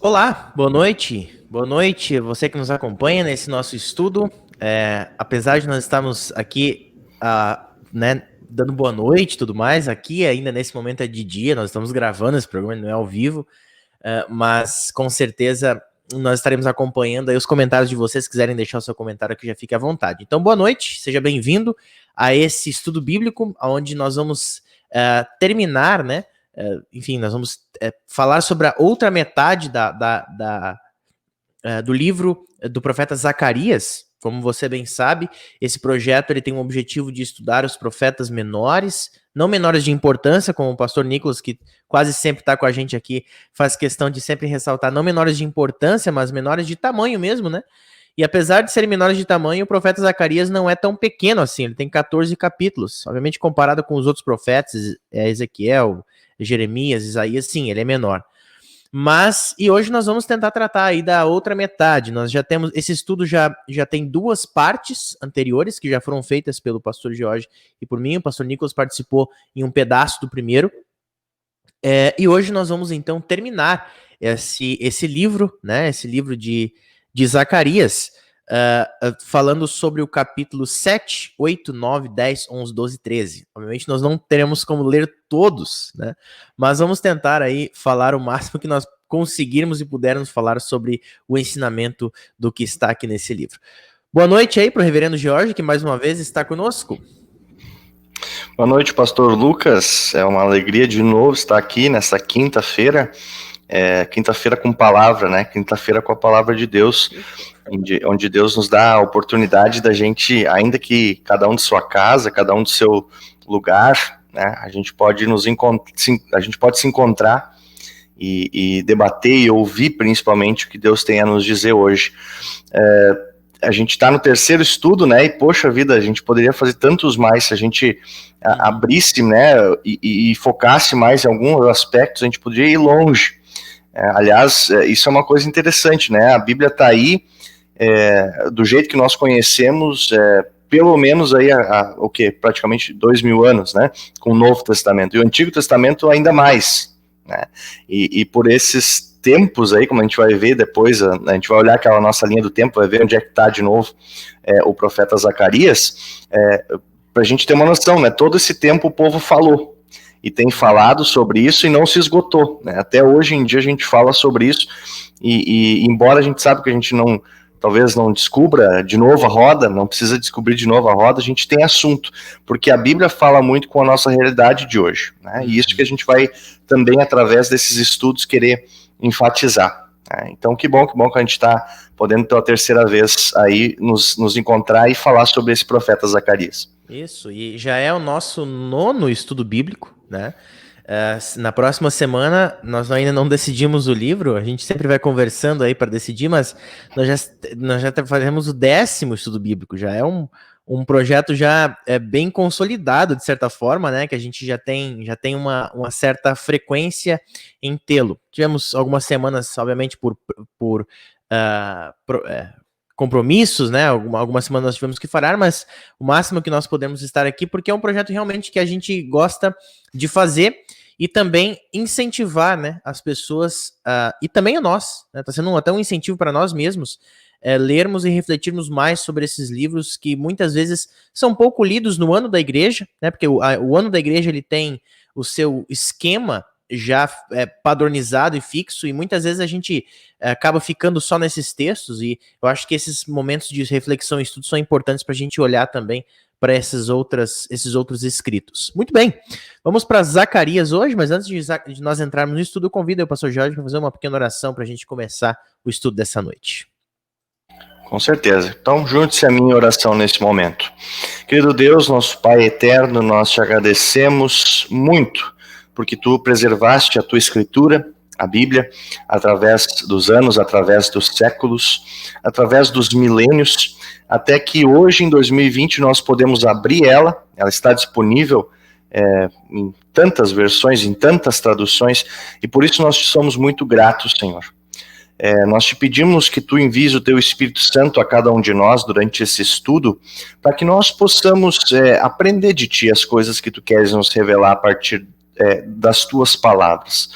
Olá, boa noite. Boa noite, você que nos acompanha nesse nosso estudo. Apesar de nós estarmos aqui, dando boa noite e tudo mais, aqui ainda nesse momento é de dia, nós estamos gravando esse programa, não é ao vivo, mas com certeza nós estaremos acompanhando aí os comentários de vocês. Se quiserem deixar o seu comentário aqui, já fique à vontade. Então, boa noite, seja bem-vindo a esse estudo bíblico, onde nós vamos terminar, né? Enfim, nós vamos falar sobre a outra metade do livro do profeta Zacarias. Como você bem sabe, esse projeto ele tem um objetivo de estudar os profetas menores, não menores de importância, como o pastor Nicolas, que quase sempre está com a gente aqui, faz questão de sempre ressaltar, não menores de importância, mas menores de tamanho mesmo, né? E apesar de serem menores de tamanho, o profeta Zacarias não é tão pequeno assim, ele tem 14 capítulos. Obviamente, comparado com os outros profetas, Ezequiel, Jeremias, Isaías, sim, ele é menor. E hoje nós vamos tentar tratar aí da outra metade. Nós já temos, esse estudo já tem duas partes anteriores que já foram feitas pelo pastor Jorge e por mim. O pastor Nicolas participou em um pedaço do primeiro. E hoje nós vamos então terminar esse livro, né? Esse livro de Zacarias, falando sobre o capítulo 7, 8, 9, 10, 11, 12 e 13. Obviamente nós não teremos como ler todos, né? Mas vamos tentar aí falar o máximo que nós conseguirmos e pudermos falar sobre o ensinamento do que está aqui nesse livro. Boa noite aí para o reverendo Jorge, que mais uma vez está conosco. Boa noite, pastor Lucas. É uma alegria de novo estar aqui nessa quinta-feira. Quinta-feira com palavra, né? Quinta-feira com a palavra de Deus, onde Deus nos dá a oportunidade da gente, ainda que cada um de sua casa, cada um do seu lugar, né? A gente pode se encontrar e debater e ouvir principalmente o que Deus tem a nos dizer hoje. A gente está no terceiro estudo, né? E poxa vida, a gente poderia fazer tantos mais se a gente abrisse, né? E focasse mais em alguns aspectos, a gente poderia ir longe. Aliás, isso é uma coisa interessante, né? A Bíblia está aí, do jeito que nós conhecemos, pelo menos aí praticamente 2000 anos, né? Com o Novo Testamento. E o Antigo Testamento ainda mais, né? E por esses tempos aí, como a gente vai ver depois, a gente vai olhar aquela nossa linha do tempo, vai ver onde é que está de novo o profeta Zacarias, para a gente ter uma noção, né? Todo esse tempo o povo falou, e tem falado sobre isso e não se esgotou, né? Até hoje em dia a gente fala sobre isso, e embora a gente saiba que a gente talvez não descubra de novo a roda, não precisa descobrir de novo a roda, a gente tem assunto, porque a Bíblia fala muito com a nossa realidade de hoje, né? E isso que a gente vai também, através desses estudos, querer enfatizar. Então, que bom que a gente está podendo pela terceira vez aí nos encontrar e falar sobre esse profeta Zacarias. Isso, e já é o nosso 9º estudo bíblico, né? Na próxima semana, nós ainda não decidimos o livro, a gente sempre vai conversando aí para decidir, mas nós já faremos o 10º estudo bíblico, já é um projeto já bem consolidado, de certa forma, né? Que a gente já tem uma certa frequência em tê-lo. Tivemos algumas semanas, obviamente, por compromissos, né? Algumas semanas nós tivemos que parar, mas o máximo que nós podemos estar aqui, porque é um projeto realmente que a gente gosta de fazer e também incentivar, né, as pessoas, e também a nós, né? Tá sendo até um incentivo para nós mesmos, lermos e refletirmos mais sobre esses livros que muitas vezes são pouco lidos no ano da igreja, né? Porque o ano da igreja ele tem o seu esquema já padronizado e fixo, e muitas vezes a gente acaba ficando só nesses textos, e eu acho que esses momentos de reflexão e estudo são importantes para a gente olhar também para esses outros escritos. Muito bem, vamos para Zacarias hoje, mas antes de nós entrarmos no estudo, eu convido o pastor Jorge para fazer uma pequena oração para a gente começar o estudo dessa noite. Com certeza. Então, junte-se a minha oração nesse momento. Querido Deus, nosso Pai eterno, nós te agradecemos muito, porque tu preservaste a tua escritura, a Bíblia, através dos anos, através dos séculos, através dos milênios, até que hoje, em 2020, nós podemos abrir ela está disponível em tantas versões, em tantas traduções, e por isso nós te somos muito gratos, Senhor. Nós te pedimos que tu envies o teu Espírito Santo a cada um de nós durante esse estudo, para que nós possamos aprender de ti as coisas que tu queres nos revelar a partir das tuas palavras.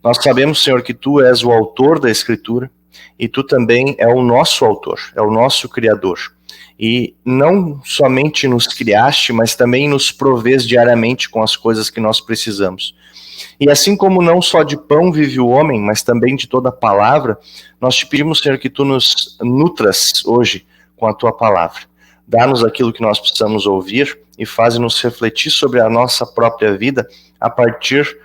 Nós sabemos, Senhor, que Tu és o autor da Escritura e Tu também é o nosso autor, é o nosso Criador. E não somente nos criaste, mas também nos provês diariamente com as coisas que nós precisamos. E assim como não só de pão vive o homem, mas também de toda a palavra, nós te pedimos, Senhor, que Tu nos nutras hoje com a Tua palavra. Dá-nos aquilo que nós precisamos ouvir e faz-nos refletir sobre a nossa própria vida a partir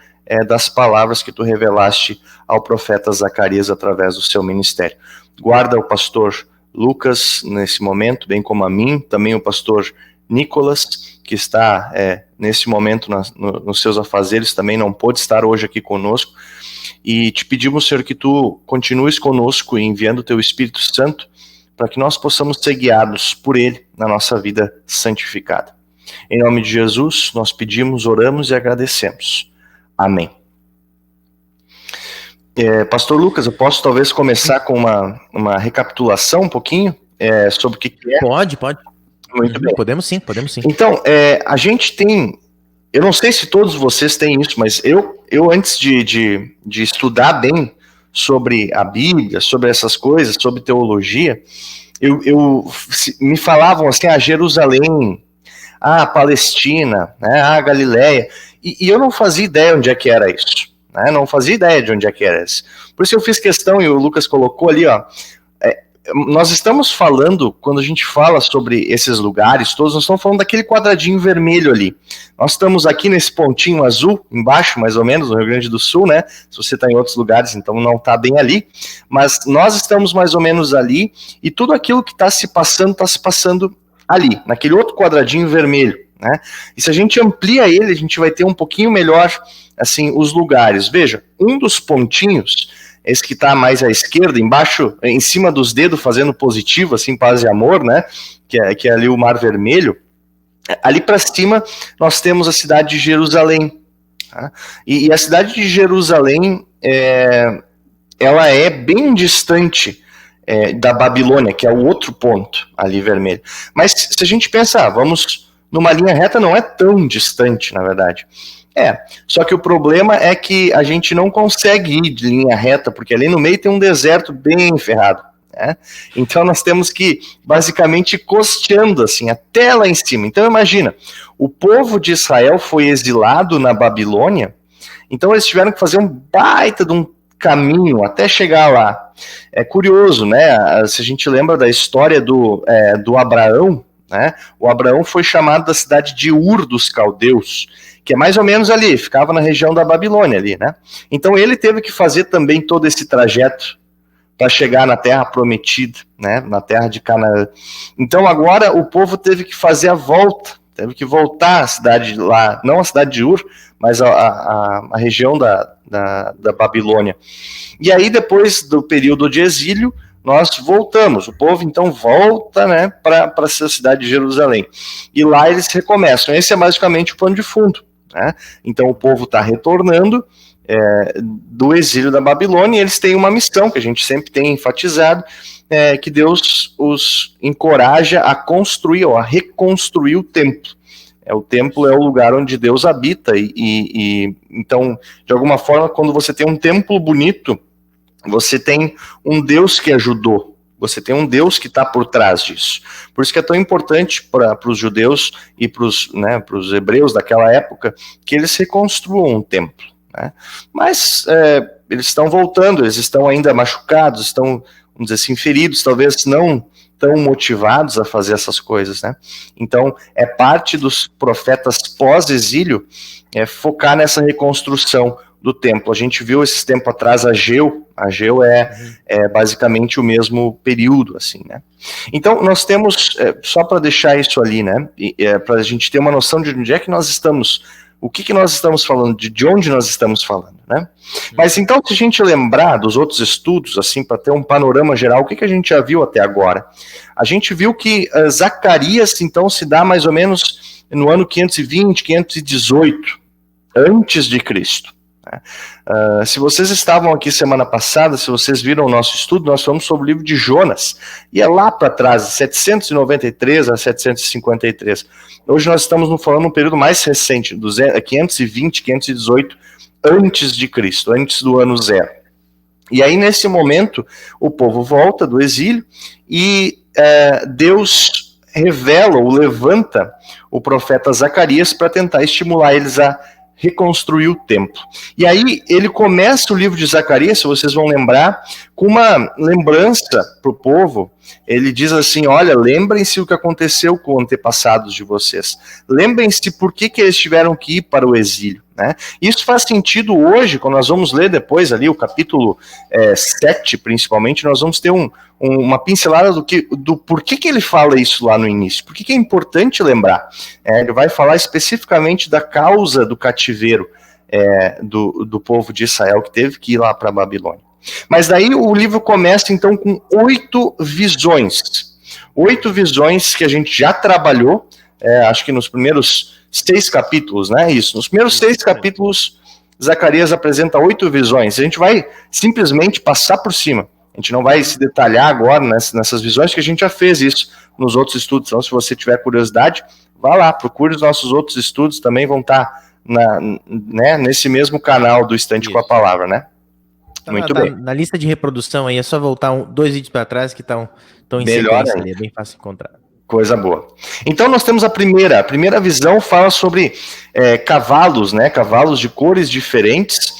das palavras que Tu revelaste ao profeta Zacarias através do seu ministério. Guarda o pastor Lucas nesse momento, bem como a mim, também o pastor Nicolas, que está nesse momento nos seus afazeres, também não pôde estar hoje aqui conosco, e te pedimos, Senhor, que Tu continues conosco enviando o Teu Espírito Santo, para que nós possamos ser guiados por Ele na nossa vida santificada. Em nome de Jesus, nós pedimos, oramos e agradecemos. Amém. Pastor Lucas, eu posso talvez começar com uma recapitulação um pouquinho sobre o que é? Pode. Muito bem. Podemos sim. Então, a gente tem, eu não sei se todos vocês têm isso, mas eu antes de estudar bem sobre a Bíblia, sobre essas coisas, sobre teologia, me falavam assim, Jerusalém, Palestina, né, Galileia, e eu não fazia ideia onde é que era isso. Não fazia ideia de onde é que era isso. Por isso eu fiz questão, e o Lucas colocou ali, nós estamos falando, quando a gente fala sobre esses lugares todos, nós estamos falando daquele quadradinho vermelho ali. Nós estamos aqui nesse pontinho azul, embaixo, mais ou menos, no Rio Grande do Sul, né? Se você está em outros lugares, então não está bem ali. Mas nós estamos mais ou menos ali, e tudo aquilo que está se passando ali, naquele outro quadradinho vermelho, né? E se a gente amplia ele, a gente vai ter um pouquinho melhor, assim, os lugares. Veja, um dos pontinhos, esse que está mais à esquerda, embaixo, em cima dos dedos, fazendo positivo, assim, paz e amor, né? Que é ali o Mar Vermelho. Ali para cima, nós temos a cidade de Jerusalém. Tá? E a cidade de Jerusalém, ela é bem distante da Babilônia, que é o outro ponto ali vermelho. Mas se a gente pensar, vamos numa linha reta, não é tão distante, na verdade. Só que o problema é que a gente não consegue ir de linha reta, porque ali no meio tem um deserto bem ferrado, né? Então nós temos que ir basicamente costeando assim, até lá em cima. Então imagina, o povo de Israel foi exilado na Babilônia, então eles tiveram que fazer um baita de um caminho até chegar lá. É curioso, né? Se a gente lembra da história do Abraão, né? O Abraão foi chamado da cidade de Ur dos Caldeus, que é mais ou menos ali, ficava na região da Babilônia ali, né? Então ele teve que fazer também todo esse trajeto para chegar na terra prometida, né? Na terra de Canaã. Então agora o povo teve que fazer a volta, teve que voltar à cidade lá, não a cidade de Ur, mas a região da Babilônia. E aí depois do período de exílio, nós voltamos, o povo então volta, né, para a cidade de Jerusalém, e lá eles recomeçam. Esse é basicamente o pano de fundo, né? Então o povo está retornando do exílio da Babilônia, e eles têm uma missão que a gente sempre tem enfatizado, que Deus os encoraja a construir, ou a reconstruir o templo. O templo é o lugar onde Deus habita, e então, de alguma forma, quando você tem um templo bonito, você tem um Deus que ajudou, você tem um Deus que está por trás disso. Por isso que é tão importante para os judeus e para os hebreus daquela época que eles reconstruam um templo, né? Mas eles estão voltando, eles estão ainda machucados, estão, vamos dizer assim, feridos, talvez não tão motivados a fazer essas coisas, né? Então, é parte dos profetas pós-exílio focar nessa reconstrução do templo. A gente viu esses tempos atrás Ageu é basicamente o mesmo período, assim, né? Então, nós temos, só para deixar isso ali, né, para a gente ter uma noção de onde é que nós estamos, o que nós estamos falando, de onde nós estamos falando, né? Mas então, se a gente lembrar dos outros estudos, assim, para ter um panorama geral, o que a gente já viu até agora? A gente viu que Zacarias, então, se dá mais ou menos no ano 520, 518, antes de Cristo. Se vocês estavam aqui semana passada, se vocês viram o nosso estudo, nós falamos sobre o livro de Jonas, e é lá para trás, de 793 a 753. Hoje nós estamos falando um período mais recente, 520, 518 antes de Cristo, antes do ano zero. E aí, nesse momento, o povo volta do exílio e Deus revela ou levanta o profeta Zacarias para tentar estimular eles a reconstruir o templo. E aí ele começa o livro de Zacarias, se vocês vão lembrar, com uma lembrança para o povo. Ele diz assim: olha, lembrem-se o que aconteceu com os antepassados de vocês. Lembrem-se por que eles tiveram que ir para o exílio. Né? Isso faz sentido hoje, quando nós vamos ler depois ali o capítulo 7, principalmente, nós vamos ter uma pincelada do porquê que ele fala isso lá no início. Por que é importante lembrar? Ele vai falar especificamente da causa do cativeiro do povo de Israel, que teve que ir lá para a Babilônia. Mas daí o livro começa então com 8 visões. 8 visões que a gente já trabalhou, acho que nos primeiros 6 capítulos, né? Isso. Nos primeiros 6 capítulos, Zacarias apresenta 8 visões. A gente vai simplesmente passar por cima. A gente não vai se detalhar agora nessas visões, que a gente já fez isso nos outros estudos. Então, se você tiver curiosidade, vá lá, procure os nossos outros estudos, também vão estar nesse mesmo canal do Estante com a Palavra, né? Muito bem. Na lista de reprodução aí, é só voltar 2 vídeos para trás que estão em melhor sequência ali, é bem fácil encontrar. Coisa boa. Então nós temos a primeira visão, fala sobre cavalos, né? Cavalos de cores diferentes,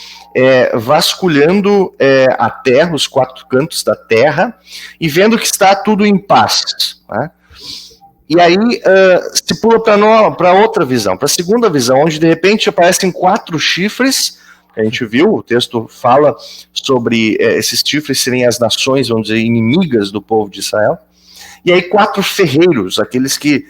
vasculhando a terra, os 4 cantos da terra, e vendo que está tudo em paz. Né? E aí se pula para outra visão, para a segunda visão, onde de repente aparecem 4 chifres. A gente viu, o texto fala sobre esses chifres serem as nações, vamos dizer, inimigas do povo de Israel. E aí 4 ferreiros, aqueles que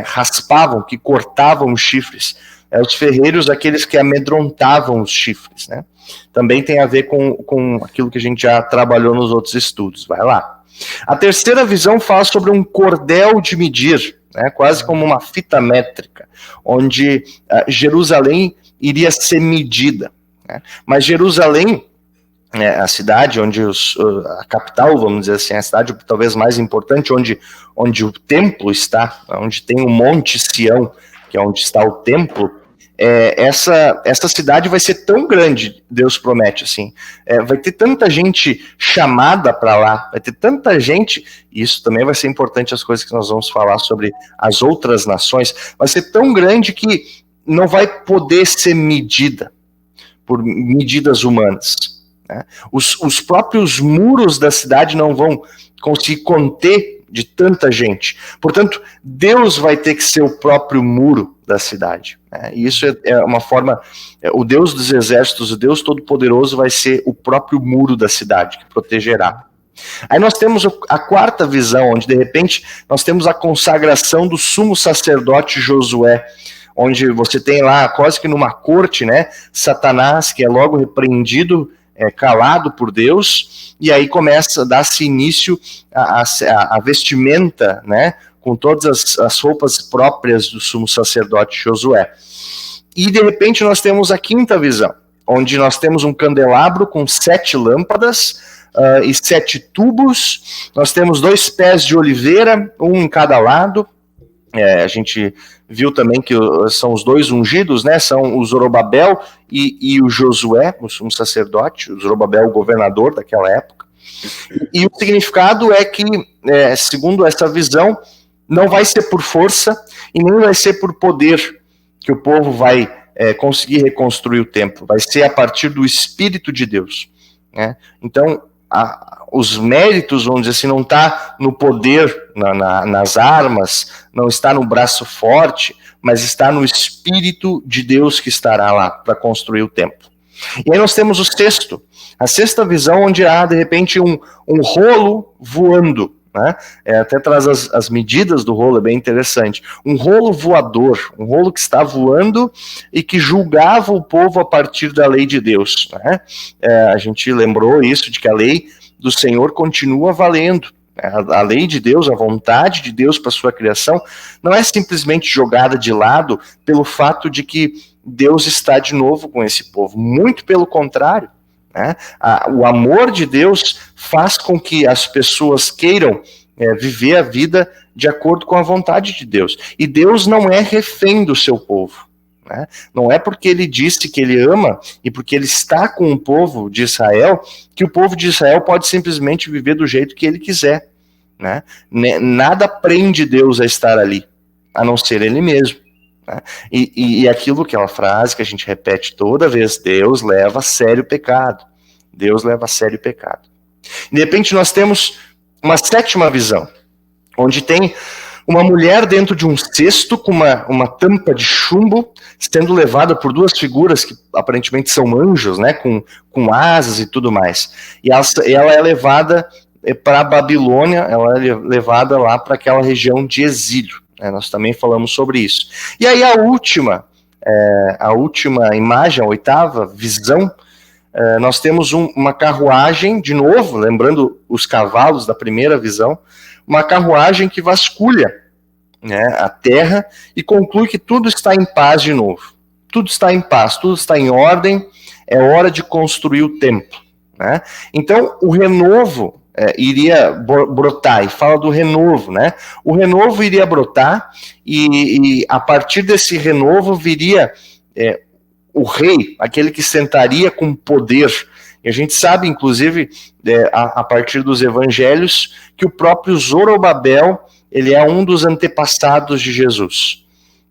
raspavam, que cortavam os chifres. Os ferreiros, aqueles que amedrontavam os chifres. Né? Também tem a ver com aquilo que a gente já trabalhou nos outros estudos. Vai lá. A terceira visão fala sobre um cordel de medir, né? Quase como uma fita métrica, onde Jerusalém iria ser medida. Mas Jerusalém, a cidade onde a capital, vamos dizer assim, a cidade talvez mais importante, onde o templo está, onde tem o Monte Sião, que é onde está o templo, essa cidade vai ser tão grande, Deus promete, assim, vai ter tanta gente chamada para lá, vai ter tanta gente, e isso também vai ser importante, as coisas que nós vamos falar sobre as outras nações, vai ser tão grande que não vai poder ser medida por medidas humanas. Né? Os próprios muros da cidade não vão conseguir conter de tanta gente. Portanto, Deus vai ter que ser o próprio muro da cidade. Né? E isso é uma forma... o Deus dos exércitos, o Deus Todo-Poderoso, vai ser o próprio muro da cidade, que protegerá. Aí nós temos a quarta visão, onde de repente nós temos a consagração do sumo sacerdote Josué, onde você tem lá, quase que numa corte, né, Satanás, que é logo repreendido, calado por Deus, e aí começa a dar-se início a vestimenta, né, com todas as roupas próprias do sumo sacerdote Josué. E de repente nós temos a quinta visão, onde nós temos um candelabro com 7 lâmpadas e 7 tubos, nós temos 2 pés de oliveira, um em cada lado. A gente viu também que são os 2 ungidos, né? São o Zorobabel e o Josué, o sumo sacerdote, o Zorobabel, o governador daquela época. E o significado é que, segundo essa visão, não vai ser por força e nem vai ser por poder que o povo vai conseguir reconstruir o templo. Vai ser a partir do Espírito de Deus. Né? Então, os méritos, vamos dizer assim, não está no poder, nas armas, não está no braço forte, mas está no Espírito de Deus que estará lá para construir o templo. E aí nós temos a sexta visão, onde há, de repente, um rolo voando. Né? Até traz as medidas do rolo, é bem interessante. Um rolo voador, um rolo que está voando e que julgava o povo a partir da lei de Deus. Né? A gente lembrou isso, de que a lei do Senhor continua valendo. A lei de Deus, a vontade de Deus para a sua criação, não é simplesmente jogada de lado pelo fato de que Deus está de novo com esse povo. Muito pelo contrário, né? O amor de Deus faz com que as pessoas queiram viver a vida de acordo com a vontade de Deus. E Deus não é refém do seu povo. Né? Não é porque ele disse que ele ama e porque ele está com o povo de Israel que o povo de Israel pode simplesmente viver do jeito que ele quiser. Né? Nada prende Deus a estar ali, a não ser ele mesmo. Né? E aquela frase que a gente repete toda vez: Deus leva a sério o pecado. Deus leva a sério o pecado. De repente nós temos uma sétima visão, onde tem uma mulher dentro de um cesto com uma tampa de chumbo, sendo levada por duas figuras que aparentemente são anjos, né, com asas e tudo mais. E ela é levada para a Babilônia, ela é levada lá para aquela região de exílio. Nós também falamos sobre isso. E aí a última imagem, a oitava visão, nós temos uma carruagem, de novo, lembrando os cavalos da primeira visão, uma carruagem que vasculha, né, a terra e conclui que tudo está em paz de novo. Tudo está em paz, tudo está em ordem, é hora de construir o templo. Né? Então, o renovo iria brotar, e fala do renovo, né? O renovo iria brotar e a partir desse renovo viria o rei, aquele que sentaria com poder. E a gente sabe, inclusive, a partir dos evangelhos, que o próprio Zorobabel, ele é um dos antepassados de Jesus.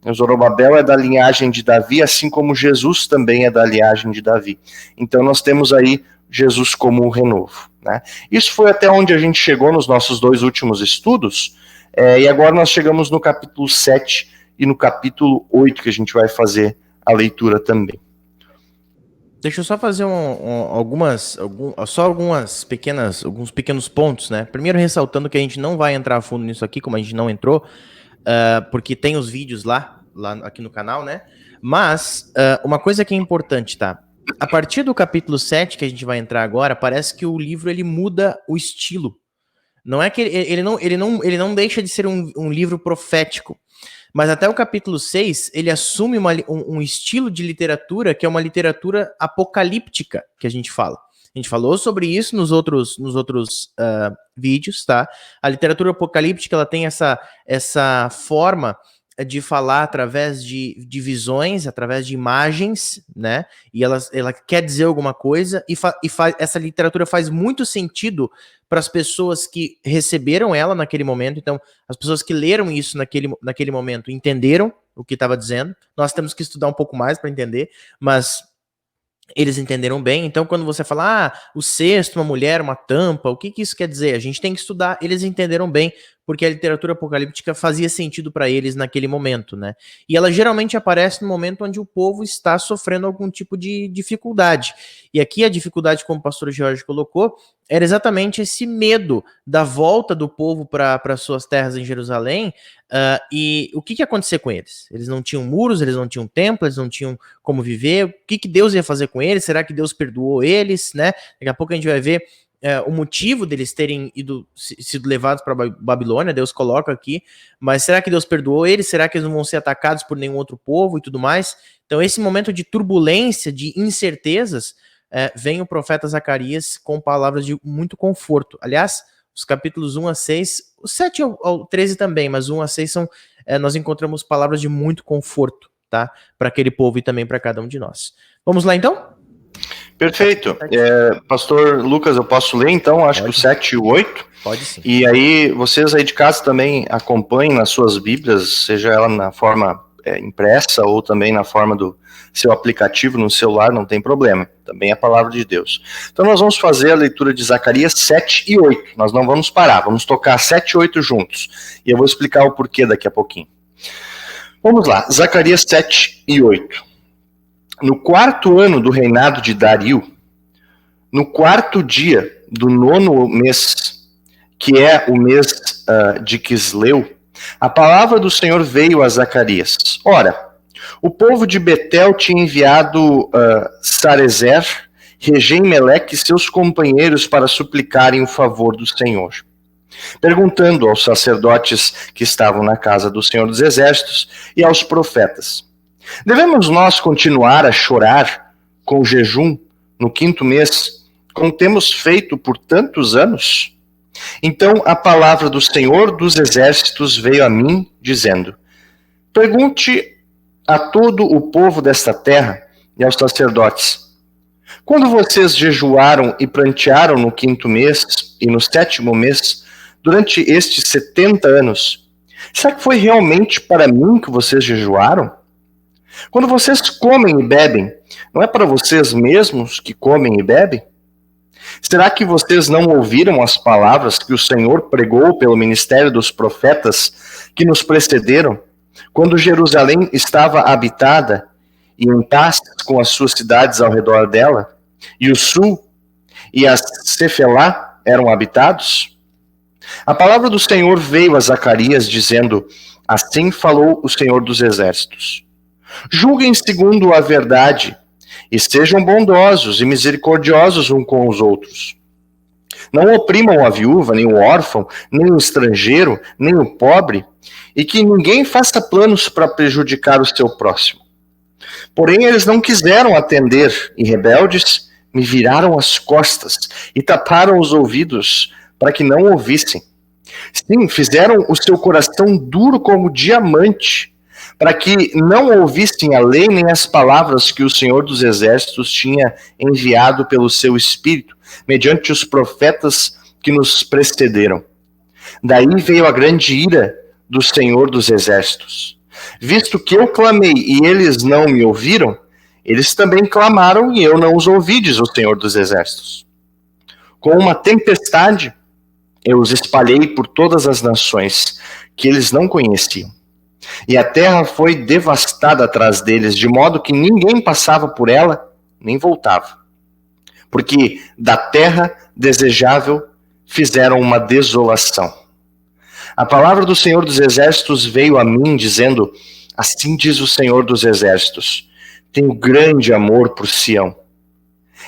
O Zorobabel é da linhagem de Davi, assim como Jesus também é da linhagem de Davi. Então nós temos aí Jesus como o renovo. Né? Isso foi até onde a gente chegou nos nossos dois últimos estudos, e agora nós chegamos no capítulo 7 e no capítulo 8, que a gente vai fazer a leitura também. Deixa eu só fazer alguns pequenos pontos, né? Primeiro, ressaltando que a gente não vai entrar a fundo nisso aqui, como a gente não entrou, porque tem os vídeos lá aqui no canal, né? Mas uma coisa que é importante, tá? A partir do capítulo 7, que a gente vai entrar agora, parece que o livro ele muda o estilo. Não é que ele não deixa de ser um livro profético. Mas até o capítulo 6, ele assume um estilo de literatura que é uma literatura apocalíptica, que a gente fala. A gente falou sobre isso nos outros vídeos, tá? A literatura apocalíptica, ela tem essa forma de falar através de visões, através de imagens, né? E ela quer dizer alguma coisa, e essa literatura faz muito sentido para as pessoas que receberam ela naquele momento. Então, as pessoas que leram isso naquele momento entenderam o que estava dizendo. Nós temos que estudar um pouco mais para entender, mas eles entenderam bem. Então, quando você fala, o cesto, uma mulher, uma tampa, o que isso quer dizer? A gente tem que estudar. Eles entenderam bem, porque a literatura apocalíptica fazia sentido para eles naquele momento, né? E ela geralmente aparece no momento onde o povo está sofrendo algum tipo de dificuldade. E aqui a dificuldade, como o pastor Jorge colocou, era exatamente esse medo da volta do povo para suas terras em Jerusalém. E o que ia acontecer com eles? Eles não tinham muros, eles não tinham templo, eles não tinham como viver. O que Deus ia fazer com eles? Será que Deus perdoou eles, né? Daqui a pouco a gente vai ver o motivo deles terem sido levados para Babilônia. Deus coloca aqui, mas será que Deus perdoou eles? Será que eles não vão ser atacados por nenhum outro povo e tudo mais? Então esse momento de turbulência, de incertezas, vem o profeta Zacarias com palavras de muito conforto. Aliás, os capítulos 1 a 6, o 7 ao 13 também, mas 1 a 6 nós encontramos palavras de muito conforto, tá? Para aquele povo e também para cada um de nós. Vamos lá então? Perfeito. Pastor Lucas, eu posso ler então? Acho que o 7 e o 8. Pode sim. E aí, vocês aí de casa também acompanhem nas suas Bíblias, seja ela na forma impressa ou também na forma do seu aplicativo no celular, não tem problema. Também é a palavra de Deus. Então nós vamos fazer a leitura de Zacarias 7 e 8. Nós não vamos parar, vamos tocar 7 e 8 juntos. E eu vou explicar o porquê daqui a pouquinho. Vamos lá, Zacarias 7 e 8. No 4º ano do reinado de Dario, no 4º dia do 9º mês, que é o mês de Quisleu, a palavra do Senhor veio a Zacarias. Ora, o povo de Betel tinha enviado Sarezer, Regem-Meleque e seus companheiros para suplicarem o favor do Senhor, perguntando aos sacerdotes que estavam na casa do Senhor dos Exércitos e aos profetas: Devemos nós continuar a chorar com jejum no 5º mês, como temos feito por tantos anos? Então a palavra do Senhor dos Exércitos veio a mim, dizendo: pergunte a todo o povo desta terra e aos sacerdotes: quando vocês jejuaram e prantearam no 5º mês e no 7º mês, durante estes 70 anos, será que foi realmente para mim que vocês jejuaram? Quando vocês comem e bebem, não é para vocês mesmos que comem e bebem? Será que vocês não ouviram as palavras que o Senhor pregou pelo ministério dos profetas que nos precederam, quando Jerusalém estava habitada e em paz com as suas cidades ao redor dela, e o sul e a Cefelá eram habitados? A palavra do Senhor veio a Zacarias, dizendo: assim falou o Senhor dos Exércitos. Julguem segundo a verdade, e sejam bondosos e misericordiosos uns com os outros. Não oprimam a viúva, nem o órfão, nem o estrangeiro, nem o pobre, e que ninguém faça planos para prejudicar o seu próximo. Porém, eles não quiseram atender, e rebeldes me viraram as costas e taparam os ouvidos para que não ouvissem. Sim, fizeram o seu coração duro como diamante, para que não ouvissem a lei nem as palavras que o Senhor dos Exércitos tinha enviado pelo seu Espírito, mediante os profetas que nos precederam. Daí veio a grande ira do Senhor dos Exércitos. Visto que eu clamei e eles não me ouviram, eles também clamaram e eu não os ouvi, diz o Senhor dos Exércitos. Com uma tempestade, eu os espalhei por todas as nações que eles não conheciam. E a terra foi devastada atrás deles, de modo que ninguém passava por ela, nem voltava. Porque da terra desejável fizeram uma desolação. A palavra do Senhor dos Exércitos veio a mim, dizendo: assim diz o Senhor dos Exércitos, tenho grande amor por Sião.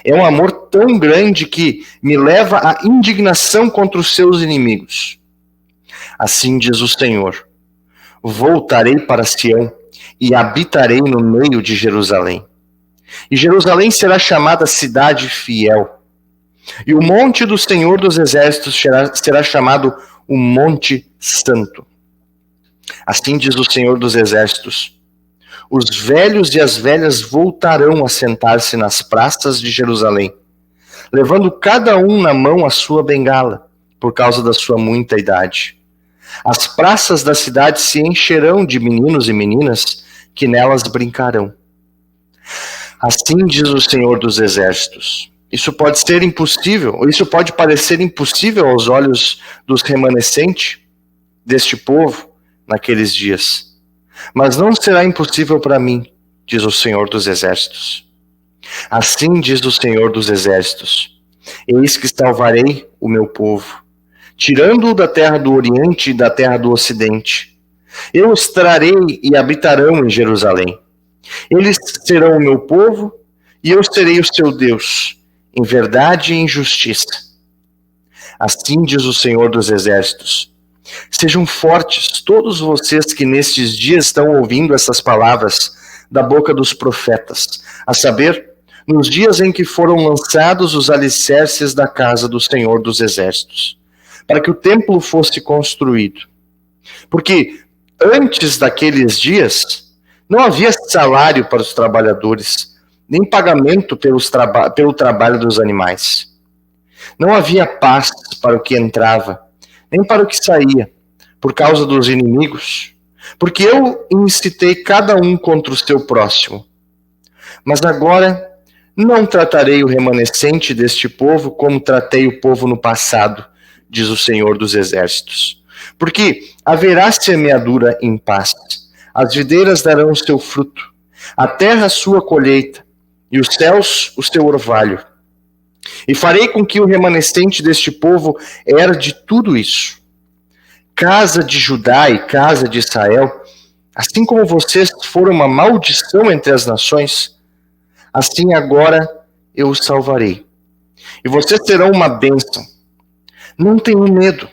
É um amor tão grande que me leva à indignação contra os seus inimigos. Assim diz o Senhor: voltarei para Sião e habitarei no meio de Jerusalém. E Jerusalém será chamada cidade fiel. E o monte do Senhor dos Exércitos será chamado o Monte Santo. Assim diz o Senhor dos Exércitos: os velhos e as velhas voltarão a sentar-se nas praças de Jerusalém, levando cada um na mão a sua bengala, por causa da sua muita idade. As praças da cidade se encherão de meninos e meninas que nelas brincarão. Assim diz o Senhor dos Exércitos. Isso pode ser impossível, ou isso pode parecer impossível aos olhos dos remanescentes deste povo naqueles dias. Mas não será impossível para mim, diz o Senhor dos Exércitos. Assim diz o Senhor dos Exércitos: eis que salvarei o meu povo, tirando-o da terra do Oriente e da terra do Ocidente. Eu os trarei e habitarão em Jerusalém. Eles serão o meu povo e eu serei o seu Deus, em verdade e em justiça. Assim diz o Senhor dos Exércitos: sejam fortes todos vocês que nestes dias estão ouvindo essas palavras da boca dos profetas, a saber, nos dias em que foram lançados os alicerces da casa do Senhor dos Exércitos, para que o templo fosse construído. Porque antes daqueles dias não havia salário para os trabalhadores, nem pagamento pelo trabalho dos animais. Não havia paz para o que entrava, nem para o que saía, por causa dos inimigos, porque eu incitei cada um contra o seu próximo. Mas agora não tratarei o remanescente deste povo como tratei o povo no passado, diz o Senhor dos Exércitos. Porque haverá semeadura em paz, as videiras darão o seu fruto, a terra a sua colheita, e os céus o seu orvalho. E farei com que o remanescente deste povo herde tudo isso. Casa de Judá e casa de Israel, assim como vocês foram uma maldição entre as nações, assim agora eu os salvarei. E vocês serão uma bênção. Não tenham medo.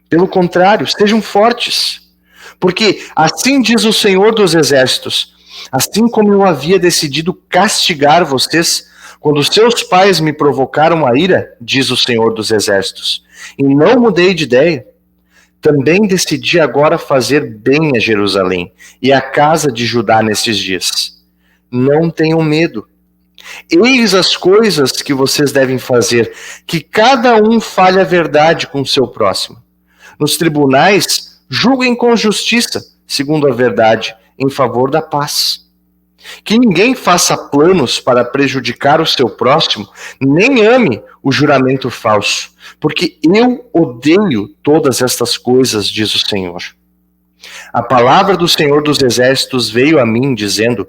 Pelo contrário, sejam fortes. Porque assim diz o Senhor dos Exércitos: Assim como eu havia decidido castigar vocês quando seus pais me provocaram a ira, diz o Senhor dos Exércitos, e não mudei de ideia, também decidi agora fazer bem a Jerusalém e a casa de Judá nesses dias. Não tenham medo. Eis as coisas que vocês devem fazer, que cada um fale a verdade com o seu próximo. Nos tribunais, julguem com justiça, segundo a verdade, em favor da paz. Que ninguém faça planos para prejudicar o seu próximo, nem ame o juramento falso, porque eu odeio todas estas coisas, diz o Senhor. A palavra do Senhor dos Exércitos veio a mim, dizendo: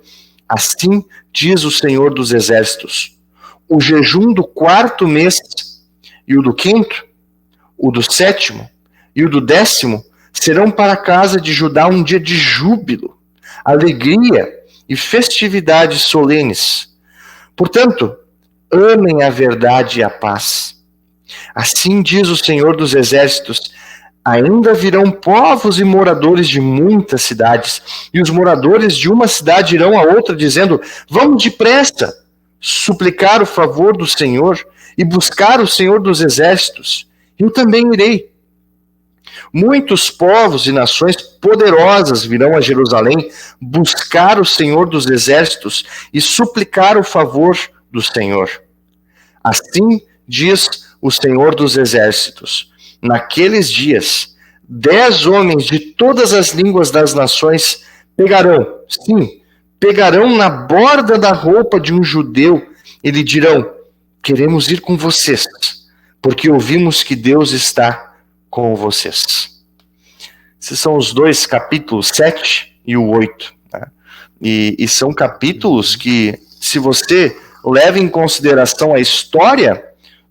assim diz o Senhor dos Exércitos, o jejum do 4º mês, e o do 5º, o do 7º e o do 10º serão para a casa de Judá um dia de júbilo, alegria e festividades solenes. Portanto, amem a verdade e a paz. Assim diz o Senhor dos Exércitos, ainda virão povos e moradores de muitas cidades, e os moradores de uma cidade irão a outra, dizendo: vamos depressa, suplicar o favor do Senhor e buscar o Senhor dos Exércitos. Eu também irei. Muitos povos e nações poderosas virão a Jerusalém buscar o Senhor dos Exércitos e suplicar o favor do Senhor. Assim diz o Senhor dos Exércitos, naqueles dias, 10 homens de todas as línguas das nações pegarão na borda da roupa de um judeu e lhe dirão: queremos ir com vocês, porque ouvimos que Deus está com vocês. Esses são os dois capítulos, 7 e o 8. Né? E são capítulos que, se você leva em consideração a história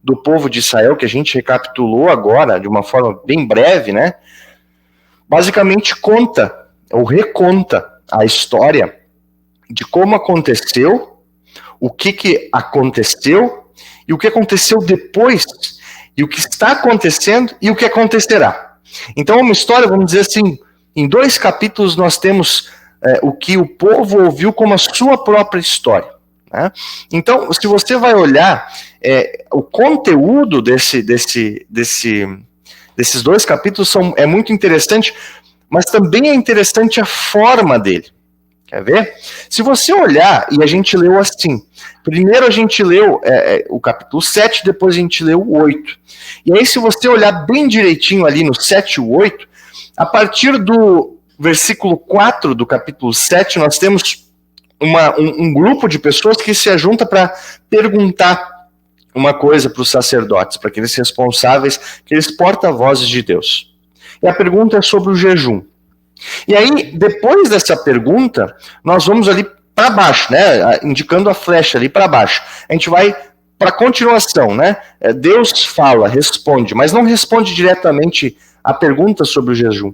do povo de Israel, que a gente recapitulou agora de uma forma bem breve, né? Basicamente conta, ou reconta a história de como aconteceu, o que aconteceu, e o que aconteceu depois, e o que está acontecendo, e o que acontecerá. Então, uma história, vamos dizer assim, em 2 capítulos nós temos o que o povo ouviu como a sua própria história. Né? Então, se você vai olhar o conteúdo desses 2 capítulos é muito interessante, mas também é interessante a forma dele. Quer ver? Se você olhar, e a gente leu assim, primeiro a gente leu o capítulo 7, depois a gente leu o 8. E aí, se você olhar bem direitinho ali no 7 e o 8, a partir do versículo 4 do capítulo 7, nós temos um grupo de pessoas que se ajunta para perguntar uma coisa para os sacerdotes, para aqueles responsáveis, aqueles porta-vozes de Deus. E a pergunta é sobre o jejum. E aí, depois dessa pergunta, nós vamos ali para baixo, né? Indicando a flecha ali para baixo. A gente vai para a continuação, né? Deus fala, responde, mas não responde diretamente a pergunta sobre o jejum.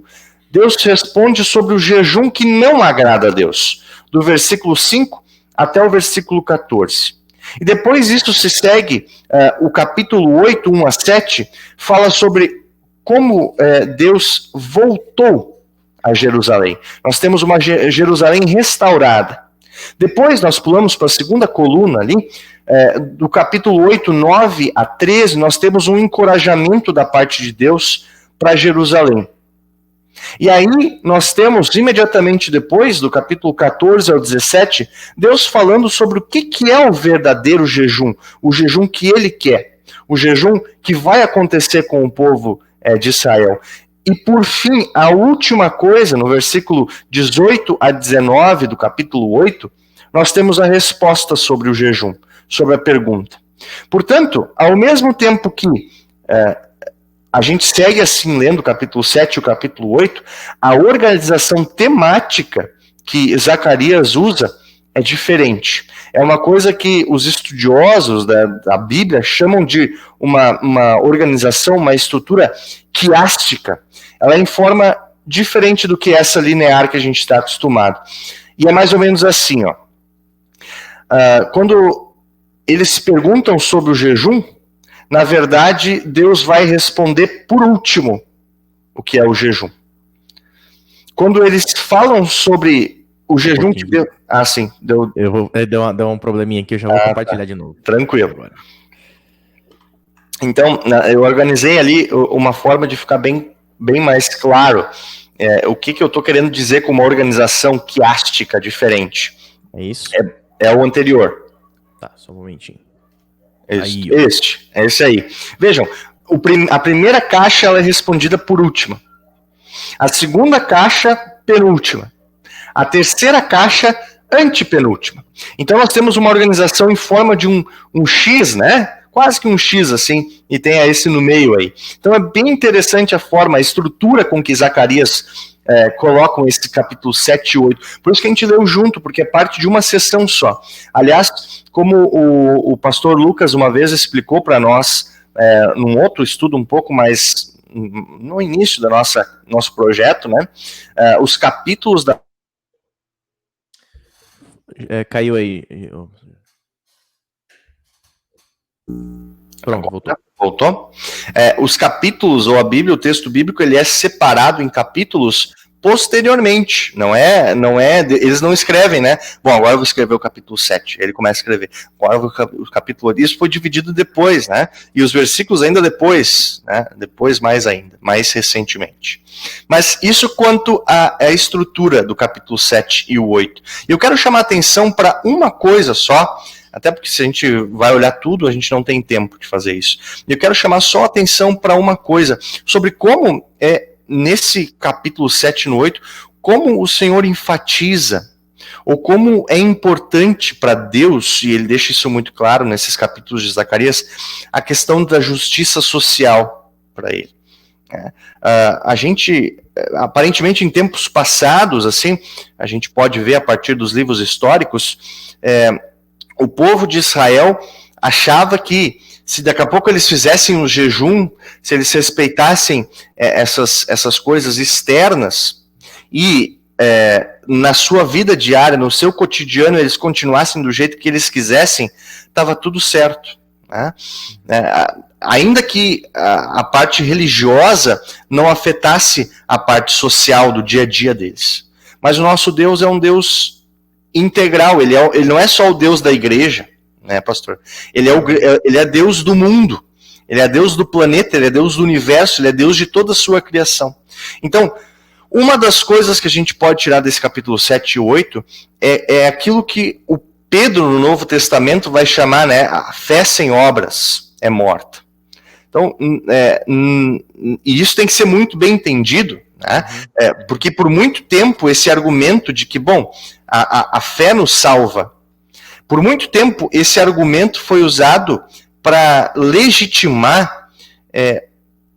Deus responde sobre o jejum que não agrada a Deus, do versículo 5 até o versículo 14. E depois isso se segue, o capítulo 8, 1 a 7, fala sobre como Deus voltou a Jerusalém. Nós temos uma Jerusalém restaurada. Depois nós pulamos para a segunda coluna ali, do capítulo 8, 9 a 13, nós temos um encorajamento da parte de Deus para Jerusalém. E aí nós temos, imediatamente depois, do capítulo 14 ao 17, Deus falando sobre o que é o verdadeiro jejum, o jejum que ele quer, o jejum que vai acontecer com o povo de Israel. E por fim, a última coisa, no versículo 18 a 19 do capítulo 8, nós temos a resposta sobre o jejum, sobre a pergunta. Portanto, ao mesmo tempo que a gente segue assim, lendo o capítulo 7 e o capítulo 8, a organização temática que Zacarias usa é diferente. É uma coisa que os estudiosos da Bíblia chamam de uma organização, uma estrutura quiástica. Ela é em forma diferente do que essa linear que a gente está acostumado. E é mais ou menos assim, ó. Quando eles perguntam sobre o jejum, na verdade, Deus vai responder por último o que é o jejum. Quando eles falam sobre O jejum que deu... Ah, sim. Deu Deu um probleminha aqui, eu já vou compartilhar de novo. Tranquilo. Agora. Então, eu organizei ali uma forma de ficar bem mais claro o que eu estou querendo dizer com uma organização quiástica diferente. É isso? É o anterior. Tá, só um momentinho. Esse aí. Vejam, a primeira caixa ela é respondida por última. A segunda caixa, penúltima. A terceira caixa, antepenúltima. Então nós temos uma organização em forma de um X, né? Quase que um X assim, e tem esse no meio aí. Então é bem interessante a forma, a estrutura com que Zacarias colocam esse capítulo 7 e 8. Por isso que a gente leu junto, porque é parte de uma sessão só. Aliás, como o pastor Lucas uma vez explicou para nós, num outro estudo um pouco mais no início do nosso projeto, né? Os capítulos da... Caiu aí. Pronto, voltou. Os capítulos, ou a Bíblia, o texto bíblico, ele é separado em capítulos posteriormente, não é, eles não escrevem, né? Bom, agora eu vou escrever o capítulo 7, ele começa a escrever, agora o capítulo 8, isso foi dividido depois, né? E os versículos ainda depois, né? Depois mais recentemente. Mas isso quanto à estrutura do capítulo 7 e o 8. E eu quero chamar a atenção para uma coisa só, até porque se a gente vai olhar tudo, a gente não tem tempo de fazer isso. Eu quero chamar só a atenção para uma coisa, sobre como nesse capítulo 7 e no 8, como o Senhor enfatiza, ou como é importante para Deus, e ele deixa isso muito claro nesses capítulos de Zacarias, a questão da justiça social para ele. A gente, aparentemente em tempos passados, assim, a gente pode ver a partir dos livros históricos, o povo de Israel achava que se daqui a pouco eles fizessem um jejum, se eles respeitassem essas coisas externas e na sua vida diária, no seu cotidiano, eles continuassem do jeito que eles quisessem, estava tudo certo. Né? Ainda que a parte religiosa não afetasse a parte social do dia a dia deles. Mas o nosso Deus é um Deus integral, ele não é só o Deus da igreja, né, pastor? Ele é Deus do mundo, ele é Deus do planeta, ele é Deus do universo, ele é Deus de toda a sua criação. Então, uma das coisas que a gente pode tirar desse capítulo 7 e 8 é aquilo que o Pedro no Novo Testamento vai chamar, né, a fé sem obras é morta. Então, e isso tem que ser muito bem entendido, né? Porque por muito tempo esse argumento de que, bom, a fé nos salva, por muito tempo esse argumento foi usado para legitimar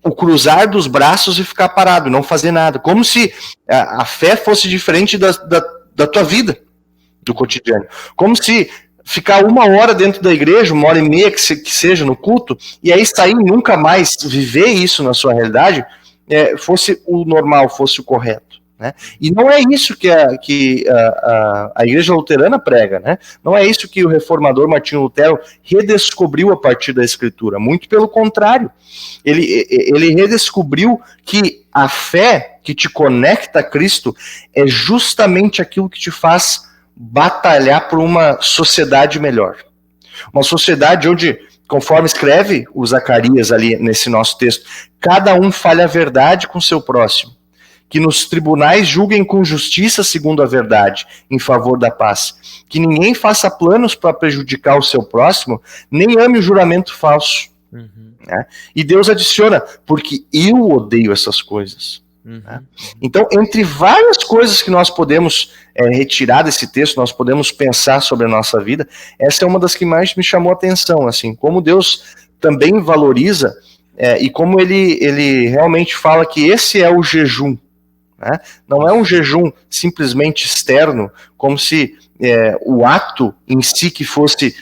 o cruzar dos braços e ficar parado, não fazer nada, como se a fé fosse diferente da tua vida, do cotidiano, como se ficar 1 hora dentro da igreja, 1h30 que seja no culto, e aí sair e nunca mais viver isso na sua realidade, fosse o normal, fosse o correto. Né? E não é isso que a igreja luterana prega, né? Não é isso que o reformador Martinho Lutero redescobriu a partir da escritura, muito pelo contrário, ele redescobriu que a fé que te conecta a Cristo é justamente aquilo que te faz batalhar por uma sociedade melhor, uma sociedade onde, conforme escreve o Zacarias ali nesse nosso texto, cada um fale a verdade com seu próximo, que nos tribunais julguem com justiça segundo a verdade, em favor da paz, que ninguém faça planos para prejudicar o seu próximo, nem ame o juramento falso. Né? E Deus adiciona, porque eu odeio essas coisas. Né? Então, entre várias coisas que nós podemos retirar desse texto, nós podemos pensar sobre a nossa vida, essa é uma das que mais me chamou a atenção, assim, como Deus também valoriza e como ele realmente fala que esse é o jejum. Né? Não é um jejum simplesmente externo, como se o ato em si que fosse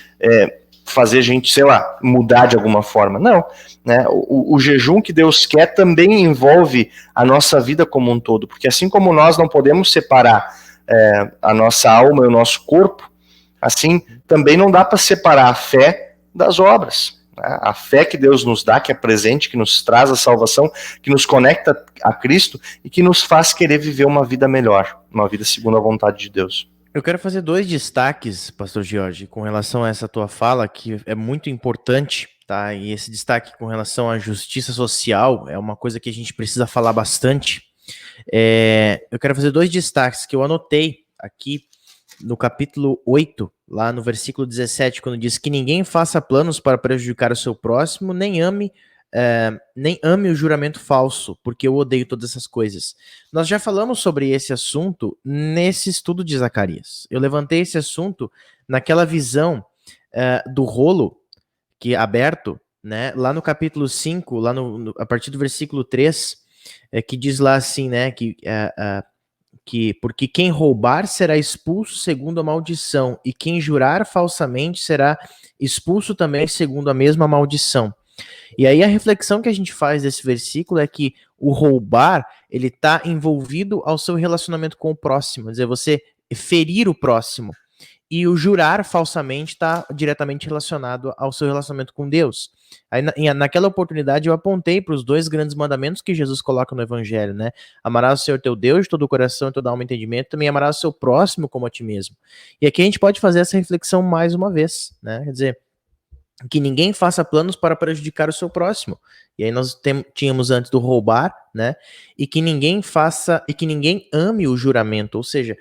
fazer a gente, sei lá, mudar de alguma forma. Não, né? O jejum que Deus quer também envolve a nossa vida como um todo, porque assim como nós não podemos separar a nossa alma e o nosso corpo, assim também não dá para separar a fé das obras. né? A fé que Deus nos dá, que é presente, que nos traz a salvação, que nos conecta a Cristo e que nos faz querer viver uma vida melhor, uma vida segundo a vontade de Deus. Eu quero fazer 2 destaques, pastor Jorge, com relação a essa tua fala, que é muito importante, tá? E esse destaque com relação à justiça social é uma coisa que a gente precisa falar bastante. Eu quero fazer 2 destaques que eu anotei aqui no capítulo 8, lá no versículo 17, quando diz que ninguém faça planos para prejudicar o seu próximo, nem ame o juramento falso, porque eu odeio todas essas coisas. Nós já falamos sobre esse assunto nesse estudo de Zacarias. Eu levantei esse assunto naquela visão do rolo que é aberto, né, lá no capítulo 5, lá a partir do versículo 3, que diz lá assim, né, que porque quem roubar será expulso segundo a maldição, e quem jurar falsamente será expulso também segundo a mesma maldição. E aí a reflexão que a gente faz desse versículo é que o roubar, ele está envolvido ao seu relacionamento com o próximo, quer dizer, você ferir o próximo. E o jurar falsamente está diretamente relacionado ao seu relacionamento com Deus. Aí, naquela oportunidade, eu apontei para os 2 grandes mandamentos que Jesus coloca no Evangelho, né? Amarás o Senhor teu Deus de todo o coração e toda a alma e entendimento, também amarás o seu próximo como a ti mesmo. E aqui a gente pode fazer essa reflexão mais uma vez, né? Quer dizer, que ninguém faça planos para prejudicar o seu próximo. E aí nós tínhamos antes do roubar, né? E que ninguém ame o juramento, ou seja,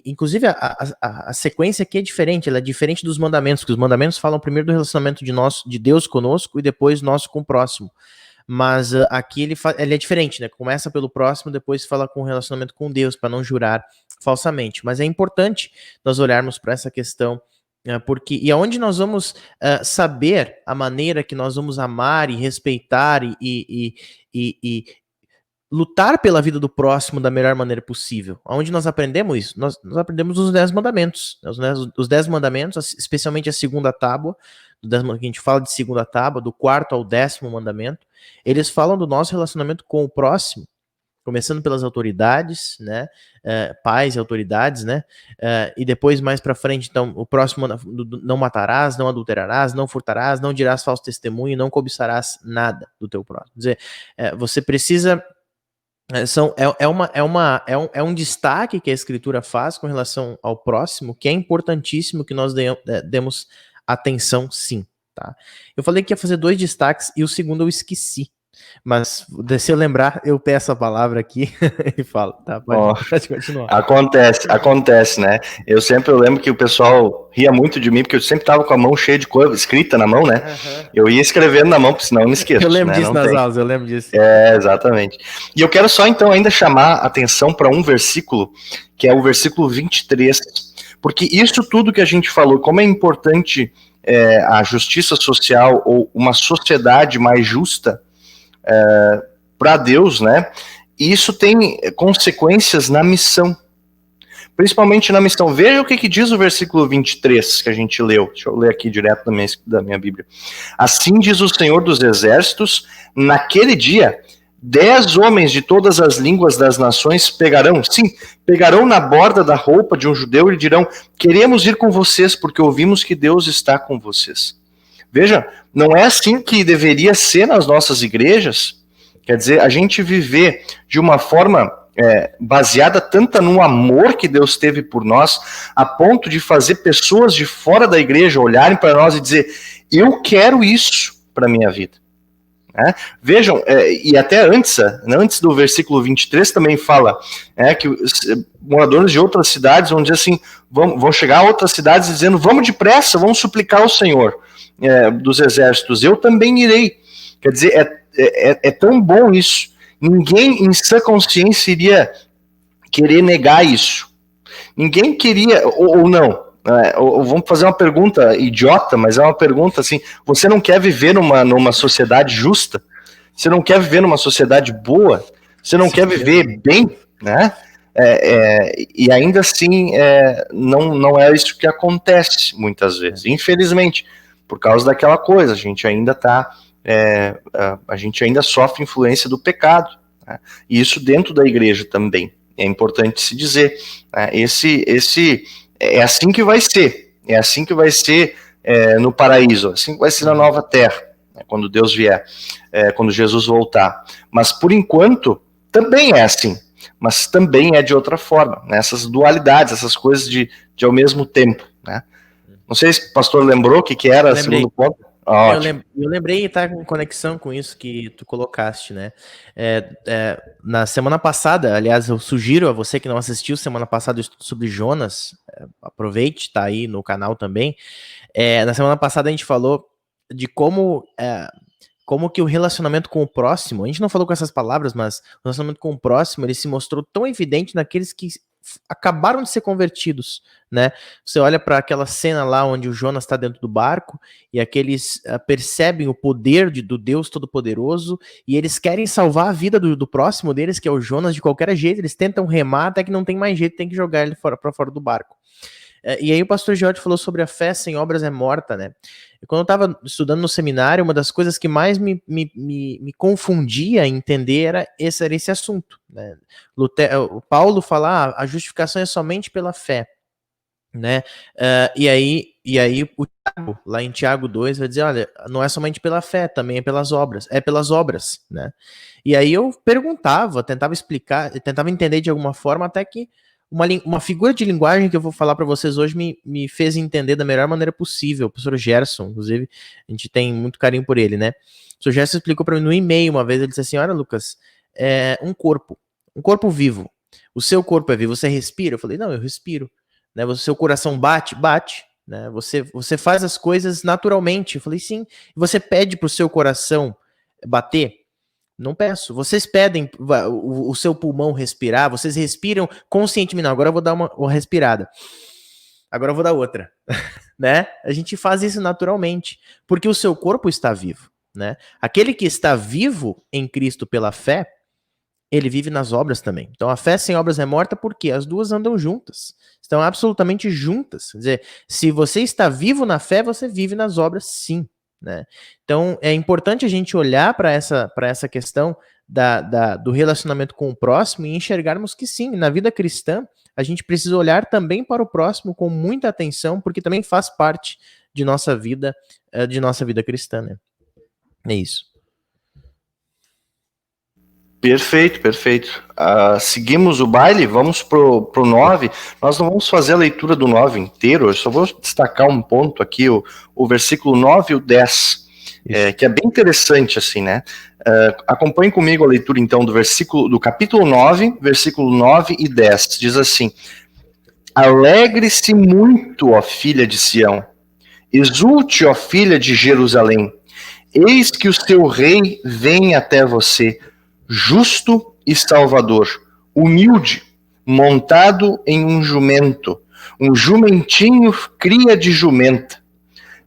inclusive a sequência aqui é diferente, ela é diferente dos mandamentos, porque os mandamentos falam primeiro do relacionamento de Deus conosco e depois nosso com o próximo. Mas aqui ele é diferente, né? Começa pelo próximo, depois fala com o relacionamento com Deus, para não jurar falsamente. Mas é importante nós olharmos para essa questão, porque e aonde nós vamos saber a maneira que nós vamos amar e respeitar e lutar pela vida do próximo da melhor maneira possível. Onde nós aprendemos isso? Nós aprendemos os 10 mandamentos. Os 10 mandamentos, especialmente a segunda tábua, que a gente fala de segunda tábua, do 4º ao 10º mandamento, eles falam do nosso relacionamento com o próximo, começando pelas autoridades, né, pais e autoridades, né, e depois mais para frente, então, o próximo, não matarás, não adulterarás, não furtarás, não dirás falso testemunho, não cobiçarás nada do teu próximo. Quer dizer, você precisa... É um destaque que a Escritura faz com relação ao próximo, que é importantíssimo que nós demos atenção, sim. Tá? Eu falei que ia fazer 2 destaques e o segundo eu esqueci. Mas se eu lembrar, eu peço a palavra aqui e falo, tá? Pode continuar. Acontece, né? Eu lembro que o pessoal ria muito de mim, porque eu sempre tava com a mão cheia de coisa escrita na mão, né? Uhum. Eu ia escrevendo na mão, porque senão eu não esqueço. Eu lembro né? disso nas aulas, eu lembro disso. Exatamente. E eu quero só, então, ainda chamar a atenção para um versículo, que é o versículo 23, porque isso tudo que a gente falou, como é importante a justiça social ou uma sociedade mais justa, para Deus, né? E isso tem consequências na missão, principalmente na missão. Veja o que diz o versículo 23 que a gente leu. Deixa eu ler aqui direto da minha Bíblia. Assim diz o Senhor dos Exércitos: naquele dia, 10 homens de todas as línguas das nações pegarão na borda da roupa de um judeu e dirão: queremos ir com vocês, porque ouvimos que Deus está com vocês. Veja, não é assim que deveria ser nas nossas igrejas. Quer dizer, a gente viver de uma forma baseada tanto no amor que Deus teve por nós, a ponto de fazer pessoas de fora da igreja olharem para nós e dizer: eu quero isso para a minha vida. Vejam, e até antes do versículo 23 também fala que moradores de outras cidades vão dizer assim, vão chegar a outras cidades dizendo: vamos depressa, vamos suplicar ao Senhor dos exércitos, eu também irei. Quer dizer, é tão bom isso. Ninguém em sã consciência iria querer negar isso. Ninguém queria, ou não. Vamos fazer uma pergunta idiota, mas é uma pergunta assim: você não quer viver numa sociedade justa? Você não quer viver numa sociedade boa? Você não quer viver bem, né? E ainda assim não é isso que acontece muitas vezes, infelizmente, por causa daquela coisa. A gente ainda a gente ainda sofre influência do pecado, né? E isso dentro da igreja também é importante se dizer, né? É assim que vai ser. É assim que vai ser no paraíso, assim vai ser na nova terra, né, quando Deus vier, quando Jesus voltar. Mas por enquanto também é assim, mas também é de outra forma, né? Essas dualidades, essas coisas de ao mesmo tempo, né? Não sei se o pastor lembrou o que era o segundo ponto. Eu lembrei e tá com conexão com isso que tu colocaste, né? Na semana passada, aliás, eu sugiro a você que não assistiu semana passada o estudo sobre Jonas, aproveite, tá aí no canal também. Na semana passada a gente falou de como que o relacionamento com o próximo, a gente não falou com essas palavras, mas o relacionamento com o próximo, ele se mostrou tão evidente naqueles que acabaram de ser convertidos, né? Você olha para aquela cena lá onde o Jonas está dentro do barco e aqueles percebem o poder do Deus Todo-Poderoso e eles querem salvar a vida do próximo deles, que é o Jonas, de qualquer jeito. Eles tentam remar até que não tem mais jeito, tem que jogar ele para fora do barco. E aí o pastor George falou sobre a fé sem obras é morta, né? E quando eu estava estudando no seminário, uma das coisas que mais me confundia em entender era esse assunto, né? O Paulo fala, a justificação é somente pela fé, né? E aí o Tiago, lá em Tiago 2, vai dizer, olha, não é somente pela fé, também é pelas obras, né? E aí eu perguntava, tentava explicar, tentava entender de alguma forma, até que uma figura de linguagem que eu vou falar para vocês hoje me fez entender da melhor maneira possível. O professor Gerson, inclusive, a gente tem muito carinho por ele, né? O professor Gerson explicou para mim no e-mail uma vez, ele disse assim, olha, Lucas, um corpo vivo. O seu corpo é vivo, você respira? Eu falei, não, eu respiro. Né? O seu coração bate, né? Você faz as coisas naturalmente. Eu falei, sim. Você pede pro seu coração bater? Não peço. Vocês pedem o seu pulmão respirar, vocês respiram conscientemente. Não, agora eu vou dar uma respirada. Agora eu vou dar outra. Né? A gente faz isso naturalmente, porque o seu corpo está vivo. Né? Aquele que está vivo em Cristo pela fé, ele vive nas obras também. Então a fé sem obras é morta porque as duas andam juntas. Estão absolutamente juntas. Quer dizer, se você está vivo na fé, você vive nas obras sim. Né? Então é importante a gente olhar para essa questão do relacionamento com o próximo e enxergarmos que sim, na vida cristã a gente precisa olhar também para o próximo com muita atenção, porque também faz parte de nossa vida cristã. Né? É isso. Perfeito. Seguimos o baile, vamos pro 9. Nós não vamos fazer a leitura do 9 inteiro, eu só vou destacar um ponto aqui, o versículo 9 e o 10, que é bem interessante, assim, né? Acompanhe comigo a leitura, então, do capítulo 9, versículo 9 e 10. Diz assim: Alegre-se muito, ó filha de Sião, exulte, ó filha de Jerusalém, eis que o seu rei vem até você, justo e salvador, humilde, montado em um jumento, um jumentinho cria de jumenta.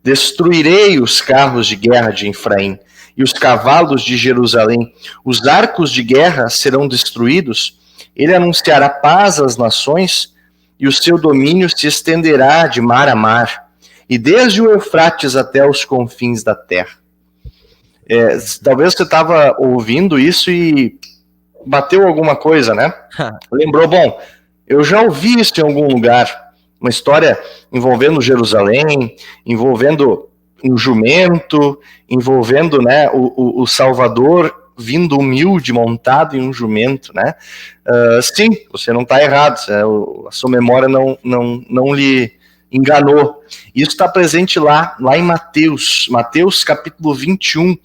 Destruirei os carros de guerra de Efraim e os cavalos de Jerusalém. Os arcos de guerra serão destruídos. Ele anunciará paz às nações e o seu domínio se estenderá de mar a mar e desde o Eufrates até os confins da terra. Talvez você estava ouvindo isso e bateu alguma coisa, né? Lembrou, bom, eu já ouvi isso em algum lugar, uma história envolvendo Jerusalém, envolvendo um jumento, envolvendo, né, o Salvador vindo humilde, montado em um jumento, né? Sim, você não está errado, a sua memória não lhe enganou. Isso está presente lá em Mateus capítulo 21.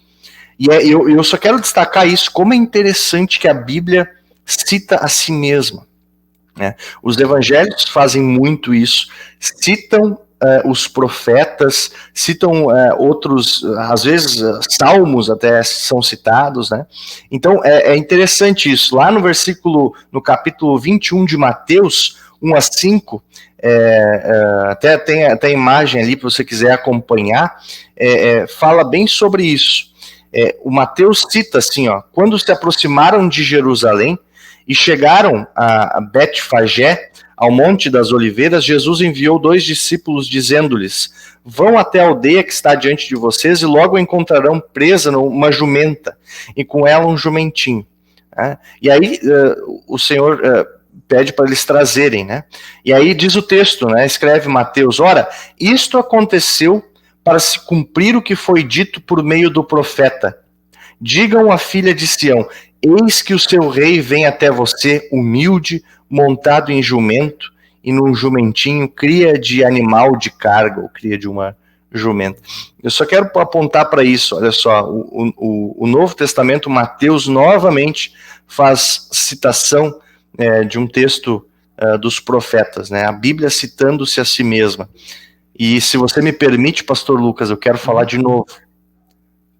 E eu só quero destacar isso, como é interessante que a Bíblia cita a si mesma. Né? Os evangelhos fazem muito isso, citam os profetas, citam outros, às vezes salmos até são citados. Né? Então é interessante isso. Lá no capítulo 21 de Mateus, 1 a 5, até tem a imagem ali para você quiser acompanhar, fala bem sobre isso. O Mateus cita assim, ó, quando se aproximaram de Jerusalém e chegaram a Betfagé, ao Monte das Oliveiras, Jesus enviou 2 discípulos dizendo-lhes: vão até a aldeia que está diante de vocês e logo encontrarão presa uma jumenta e com ela um jumentinho. E aí o Senhor pede para eles trazerem, né? E aí diz o texto, né? Escreve Mateus: ora, isto aconteceu para se cumprir o que foi dito por meio do profeta. Digam à filha de Sião: eis que o seu rei vem até você, humilde, montado em jumento, e num jumentinho, cria de animal de carga, ou cria de uma jumenta. Eu só quero apontar para isso, olha só, o Novo Testamento, Mateus, novamente faz citação de um texto dos profetas, né? A Bíblia citando-se a si mesma. E se você me permite, pastor Lucas, eu quero falar de novo.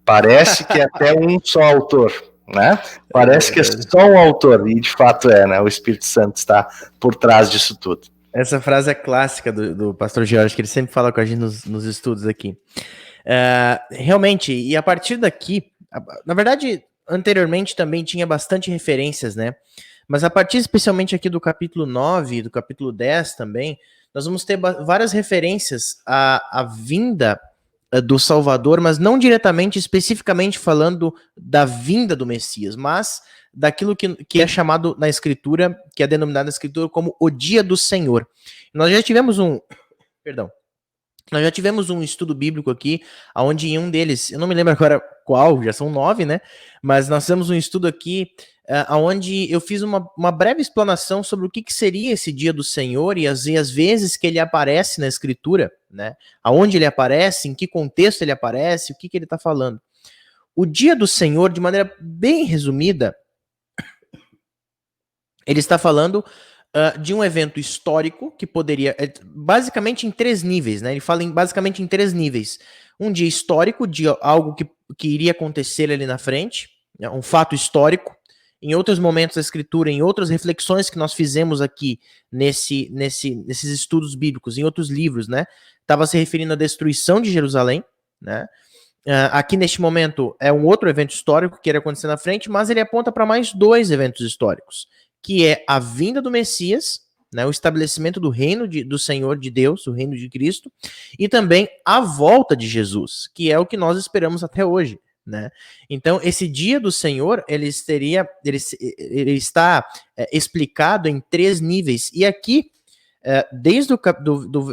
Parece que é até um só autor, né? Parece que é só um autor, e de fato né? O Espírito Santo está por trás disso tudo. Essa frase é clássica do pastor Jorge, que ele sempre fala com a gente nos estudos aqui. Realmente, e a partir daqui, na verdade, anteriormente também tinha bastante referências, né? Mas a partir especialmente aqui do capítulo 9, do capítulo 10 também, nós vamos ter várias referências à vinda do Salvador, mas não diretamente, especificamente falando da vinda do Messias, mas daquilo que é chamado na Escritura, que é denominado na Escritura como o dia do Senhor. Nós já tivemos nós já tivemos um estudo bíblico aqui, onde em um deles, eu não me lembro agora qual, já são 9, né? Mas nós temos um estudo aqui, onde eu fiz uma breve explanação sobre o que seria esse dia do Senhor e as vezes que ele aparece na Escritura, né? Aonde ele aparece, em que contexto ele aparece, o que ele está falando. O dia do Senhor, de maneira bem resumida, ele está falando de um evento histórico que poderia, basicamente em 3 níveis, né? Ele fala basicamente em 3 níveis. Um dia histórico, de algo que iria acontecer ali na frente, né? Um fato histórico. Em outros momentos da Escritura, em outras reflexões que nós fizemos aqui nesses estudos bíblicos, em outros livros, né? Estava se referindo à destruição de Jerusalém, né? Aqui neste momento é um outro evento histórico que iria acontecer na frente, mas ele aponta para mais 2 eventos históricos, que é a vinda do Messias, né, o estabelecimento do reino do Senhor de Deus, o reino de Cristo, e também a volta de Jesus, que é o que nós esperamos até hoje, né? Então, esse dia do Senhor, ele está explicado em 3 níveis, e aqui, desde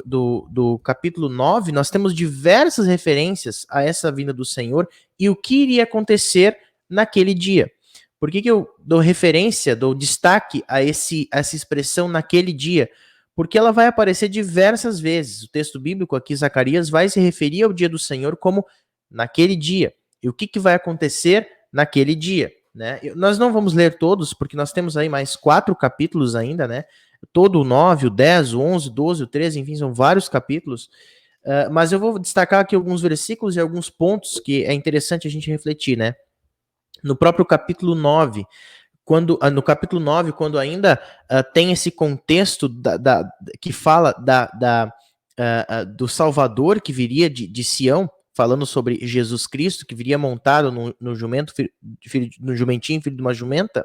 do capítulo 9, nós temos diversas referências a essa vinda do Senhor e o que iria acontecer naquele dia. Por que eu dou referência, dou destaque a essa expressão naquele dia? Porque ela vai aparecer diversas vezes. O texto bíblico aqui, Zacarias, vai se referir ao dia do Senhor como naquele dia. E o que vai acontecer naquele dia, né? Nós não vamos ler todos, porque nós temos aí mais 4 capítulos ainda, né? Todo o 9, o 10, o 11, o 12, o 13, enfim, são vários capítulos. Mas eu vou destacar aqui alguns versículos e alguns pontos que é interessante a gente refletir, né? No próprio capítulo 9, no capítulo 9, quando ainda tem esse contexto que fala do Salvador que viria de Sião, falando sobre Jesus Cristo, que viria montado no jumentinho, filho de uma jumenta,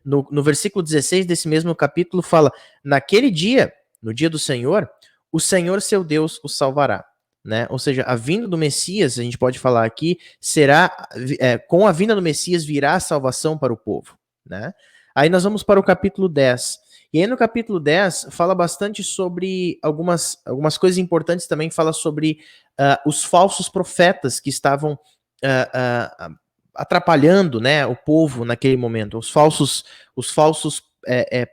no versículo 16 desse mesmo capítulo fala: naquele dia, no dia do Senhor, o Senhor seu Deus o salvará. Né? Ou seja, a vinda do Messias, a gente pode falar aqui, será com a vinda do Messias virá a salvação para o povo, né? Aí nós vamos para o capítulo 10. E aí no capítulo 10 fala bastante sobre algumas coisas importantes também, fala sobre os falsos profetas que estavam atrapalhando, né, o povo naquele momento, os falsos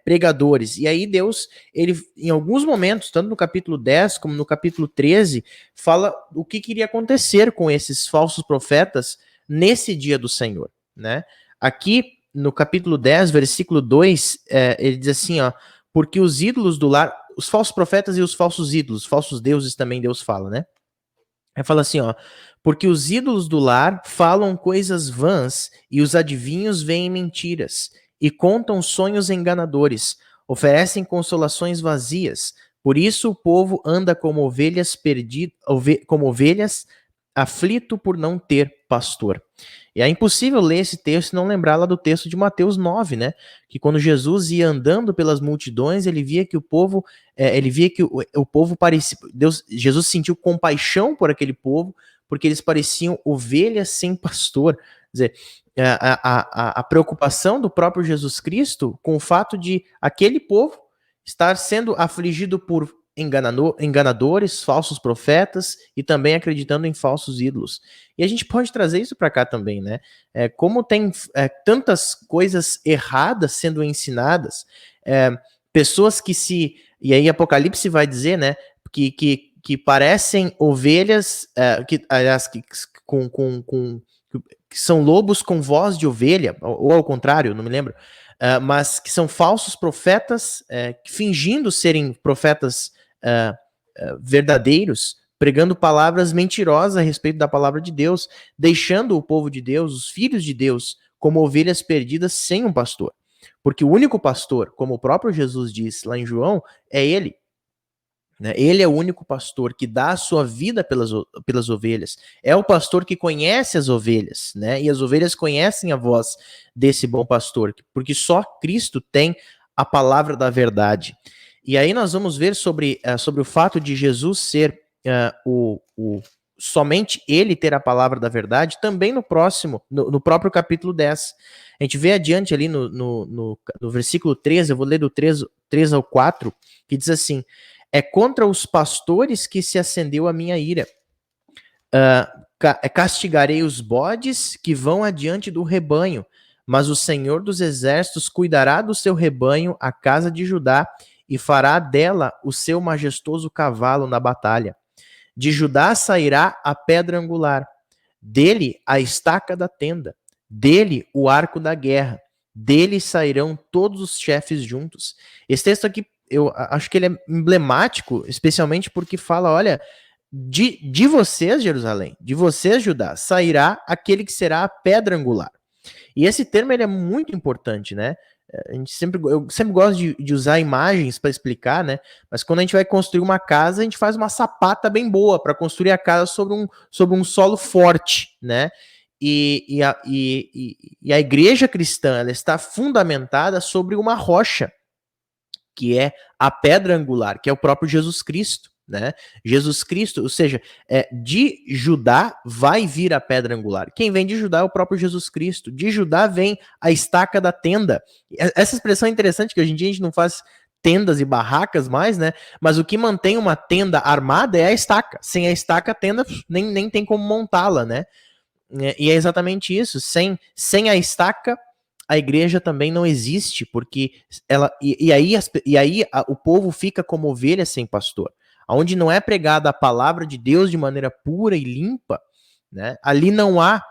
pregadores. E aí Deus, ele em alguns momentos, tanto no capítulo 10 como no capítulo 13, fala o que iria acontecer com esses falsos profetas nesse dia do Senhor, né? Aqui no capítulo 10, versículo 2, ele diz assim, ó: porque os ídolos do lar, os falsos profetas e os falsos ídolos, falsos deuses também Deus fala, né? Aí fala assim, ó: porque os ídolos do lar falam coisas vãs e os adivinhos veem mentiras e contam sonhos enganadores, oferecem consolações vazias. Por isso o povo anda como ovelhas perdidas, como ovelhas, aflito por não ter pastor. E é impossível ler esse texto e não lembrar lá do texto de Mateus 9, né? Que quando Jesus ia andando pelas multidões, ele via que o povo, o povo parecia, Jesus sentiu compaixão por aquele povo, porque eles pareciam ovelhas sem pastor. Quer dizer, a preocupação do próprio Jesus Cristo com o fato de aquele povo estar sendo afligido por enganadores, falsos profetas e também acreditando em falsos ídolos. E a gente pode trazer isso para cá também, né? Como tem tantas coisas erradas sendo ensinadas, pessoas que se... E aí Apocalipse vai dizer, né, que parecem ovelhas, aliás, que são lobos com voz de ovelha, ou ao contrário, não me lembro, mas que são falsos profetas, fingindo serem profetas verdadeiros, pregando palavras mentirosas a respeito da palavra de Deus, deixando o povo de Deus, os filhos de Deus, como ovelhas perdidas sem um pastor. Porque o único pastor, como o próprio Jesus diz lá em João, é ele. Ele é o único pastor que dá a sua vida pelas ovelhas. É o pastor que conhece as ovelhas, né? E as ovelhas conhecem a voz desse bom pastor, porque só Cristo tem a palavra da verdade. E aí nós vamos ver sobre o fato de Jesus ser somente ele ter a palavra da verdade, também no próprio capítulo 10. A gente vê adiante ali no versículo 13, eu vou ler do 3 ao 4, que diz assim: é contra os pastores que se acendeu a minha ira. Castigarei os bodes que vão adiante do rebanho, mas o Senhor dos Exércitos cuidará do seu rebanho, a casa de Judá, e fará dela o seu majestoso cavalo na batalha. De Judá sairá a pedra angular, dele a estaca da tenda, dele o arco da guerra, dele sairão todos os chefes juntos. Esse texto aqui, eu acho que ele é emblemático, especialmente porque fala, olha, de vocês, Jerusalém, de vocês, Judá, sairá aquele que será a pedra angular. E esse termo ele é muito importante, né? Eu sempre gosto de usar imagens para explicar, né? Mas quando a gente vai construir uma casa, a gente faz uma sapata bem boa para construir a casa sobre um solo forte, né? E a igreja cristã ela está fundamentada sobre uma rocha, que é a pedra angular, que é o próprio Jesus Cristo, né? Jesus Cristo, ou seja, de Judá vai vir a pedra angular. Quem vem de Judá é o próprio Jesus Cristo. De Judá vem a estaca da tenda. Essa expressão é interessante, que hoje em dia a gente não faz tendas e barracas mais, né? Mas o que mantém uma tenda armada é a estaca. Sem a estaca, a tenda nem tem como montá-la, né? E é exatamente isso. Sem a estaca, a igreja também não existe, porque ela e aí o povo fica como ovelha sem pastor. Onde não é pregada a palavra de Deus de maneira pura e limpa, né? Ali não há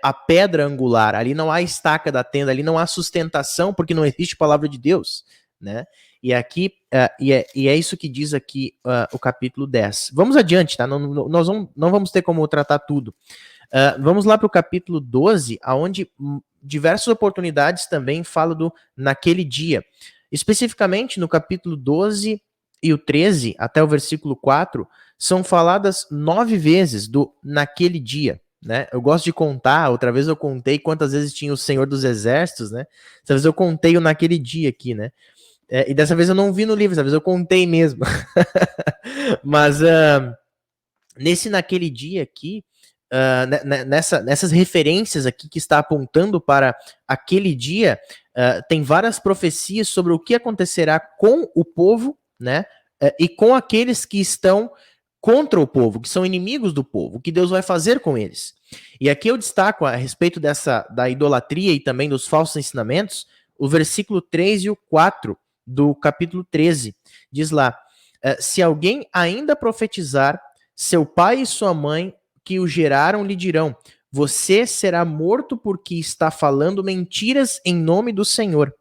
a pedra angular, ali não há estaca da tenda, ali não há sustentação, porque não existe palavra de Deus, né? E aqui é isso que diz aqui o capítulo 10. Vamos adiante, tá? Nós não vamos ter como tratar tudo. Vamos lá para o capítulo 12, onde diversas oportunidades também falam do naquele dia. Especificamente no capítulo 12 e o 13, até o versículo 4, são faladas 9 vezes do naquele dia, né? Eu gosto de contar, outra vez eu contei quantas vezes tinha o Senhor dos Exércitos, né? Dessa vez eu contei o naquele dia aqui, né? E dessa vez eu não vi no livro, dessa vez eu contei mesmo. Mas nesse naquele dia aqui, nessas referências aqui que está apontando para aquele dia, tem várias profecias sobre o que acontecerá com o povo, né? E com aqueles que estão contra o povo, que são inimigos do povo, o que Deus vai fazer com eles. E aqui eu destaco a respeito da idolatria e também dos falsos ensinamentos, o versículo 3 e o 4 do capítulo 13. Diz lá: se alguém ainda profetizar, seu pai e sua mãe que o geraram lhe dirão: você será morto porque está falando mentiras em nome do Senhor.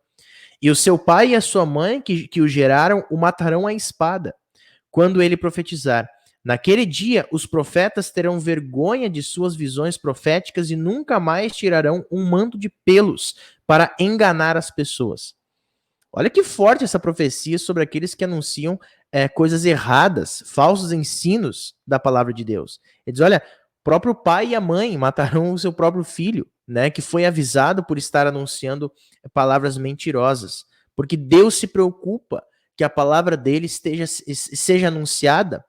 E o seu pai e a sua mãe que o geraram o matarão à espada. Quando ele profetizar, naquele dia os profetas terão vergonha de suas visões proféticas e nunca mais tirarão um manto de pelos para enganar as pessoas. Olha que forte essa profecia sobre aqueles que anunciam coisas erradas, falsos ensinos da palavra de Deus. Ele diz, olha, o próprio pai e a mãe matarão o seu próprio filho, né, que foi avisado por estar anunciando palavras mentirosas, porque Deus se preocupa que a palavra dele seja anunciada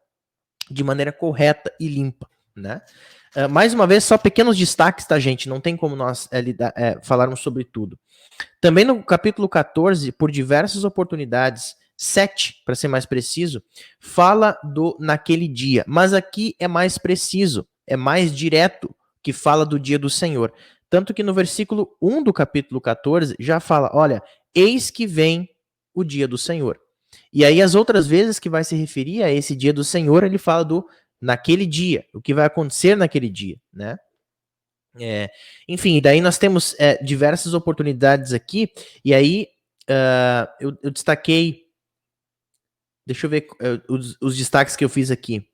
de maneira correta e limpa, né? Mais uma vez, só pequenos destaques, tá, gente? Não tem como nós falarmos sobre tudo. Também no capítulo 14, por diversas oportunidades, 7, para ser mais preciso, fala do naquele dia, mas aqui é mais preciso, é mais direto, que fala do dia do Senhor. Tanto que no versículo 1 do capítulo 14 já fala, olha, eis que vem o dia do Senhor. E aí as outras vezes que vai se referir a esse dia do Senhor, ele fala do naquele dia, o que vai acontecer naquele dia, né? Enfim, daí nós temos diversas oportunidades aqui, e aí eu destaquei. Deixa eu ver os destaques que eu fiz aqui.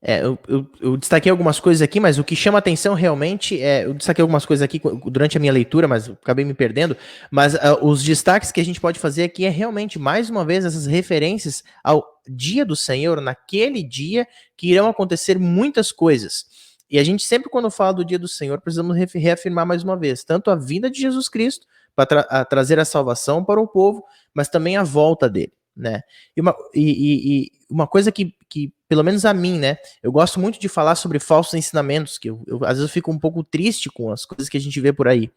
Eu destaquei algumas coisas aqui, mas o que chama atenção realmente eu destaquei algumas coisas aqui durante a minha leitura, mas acabei me perdendo. Mas os destaques que a gente pode fazer aqui é realmente, mais uma vez, essas referências ao dia do Senhor, naquele dia que irão acontecer muitas coisas. E a gente sempre, quando fala do dia do Senhor, precisamos reafirmar mais uma vez, tanto a vinda de Jesus Cristo, para trazer a salvação para o povo, mas também a volta dele, né? E uma coisa que, pelo menos a mim, né, eu gosto muito de falar sobre falsos ensinamentos, que às vezes eu fico um pouco triste com as coisas que a gente vê por aí.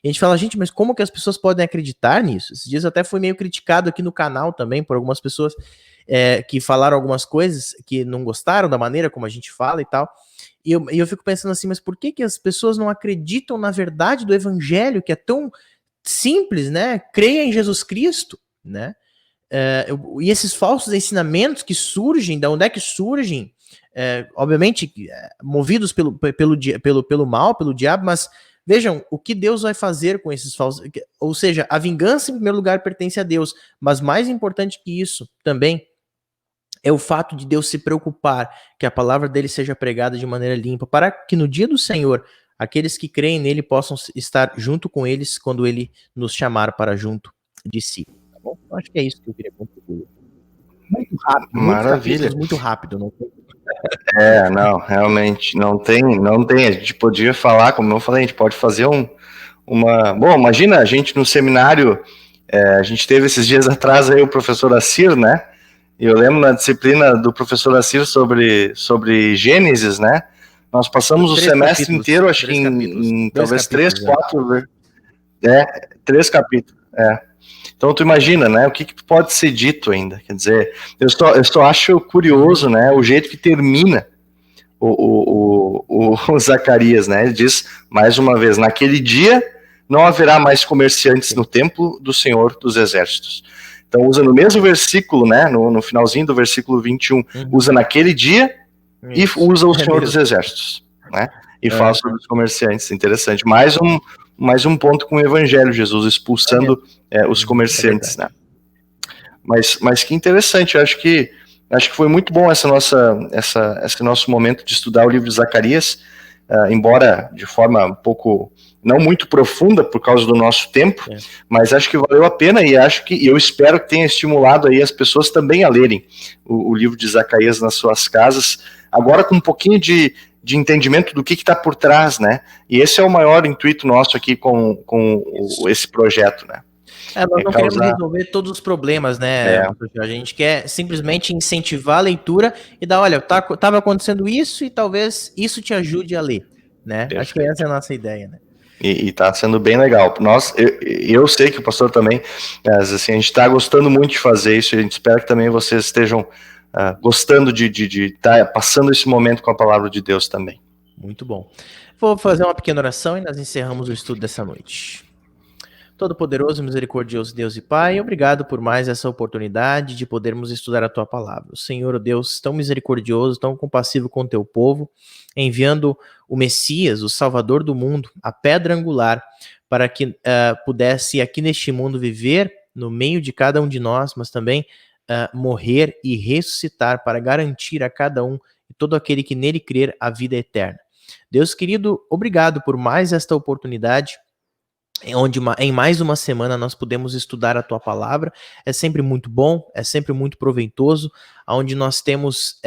E a gente fala, gente, mas como que as pessoas podem acreditar nisso? Esses dias eu até fui meio criticado aqui no canal também por algumas pessoas que falaram algumas coisas que não gostaram da maneira como a gente fala e tal. E eu fico pensando assim, mas por que as pessoas não acreditam na verdade do evangelho, que é tão simples, né? Creia em Jesus Cristo, né? E esses falsos ensinamentos que surgem, da onde é que surgem? Obviamente, movidos pelo mal, pelo diabo, mas vejam o que Deus vai fazer com esses falsos. Ou seja, a vingança, em primeiro lugar, pertence a Deus, mas mais importante que isso também é o fato de Deus se preocupar que a palavra dele seja pregada de maneira limpa, para que no dia do Senhor, aqueles que creem nele possam estar junto com eles quando ele nos chamar para junto de si. Tá bom? Eu acho que é isso que eu queria contribuir. Muito rápido, Maravilha. muito rápido. Não tem... Não, realmente, não tem. A gente podia falar, como eu falei, a gente pode fazer uma... Bom, imagina, a gente no seminário, a gente teve esses dias atrás aí o professor Assir, né? E eu lembro na disciplina do professor Assir sobre Gênesis, né? Nós passamos o semestre inteiro, acho que em talvez 3, 4... 3 capítulos, Então tu imagina, né, o que pode ser dito ainda, quer dizer, eu só acho curioso, né, o jeito que termina o Zacarias, né, ele diz, mais uma vez, naquele dia não haverá mais comerciantes no templo do Senhor dos Exércitos. Então usa no mesmo versículo, né, no finalzinho do versículo 21, usa naquele dia e usa o Senhor dos Exércitos, né, e fala sobre os comerciantes, interessante, mais um ponto com o evangelho, Jesus expulsando os comerciantes, né? Mas que interessante, eu acho que foi muito bom esse nosso momento de estudar o livro de Zacarias, embora de forma um pouco, não muito profunda por causa do nosso tempo, mas acho que valeu a pena e eu espero que tenha estimulado aí as pessoas também a lerem o livro de Zacarias nas suas casas, agora com um pouquinho de entendimento do que está por trás, né? E esse é o maior intuito nosso aqui com esse projeto, né? Nós não queremos resolver todos os problemas, né? A gente quer simplesmente incentivar a leitura e dar, olha, estava acontecendo isso e talvez isso te ajude a ler, né? Perfeito. Acho que essa é a nossa ideia, né? E está sendo bem legal. Eu sei que o pastor também, assim, a gente está gostando muito de fazer isso e a gente espera que também vocês estejam gostando de estar passando esse momento com a palavra de Deus também. Muito bom. Vou fazer uma pequena oração e nós encerramos o estudo dessa noite. Todo-poderoso, misericordioso Deus e Pai, obrigado por mais essa oportunidade de podermos estudar a Tua palavra. O Senhor, Deus, tão misericordioso, tão compassivo com o Teu povo, enviando o Messias, o Salvador do mundo, a pedra angular, para que pudesse aqui neste mundo viver no meio de cada um de nós, mas também morrer e ressuscitar para garantir a cada um e todo aquele que nele crer a vida eterna. Deus querido, obrigado por mais esta oportunidade, onde em mais uma semana nós podemos estudar a Tua palavra. É sempre muito bom, é sempre muito proveitoso, onde nós temos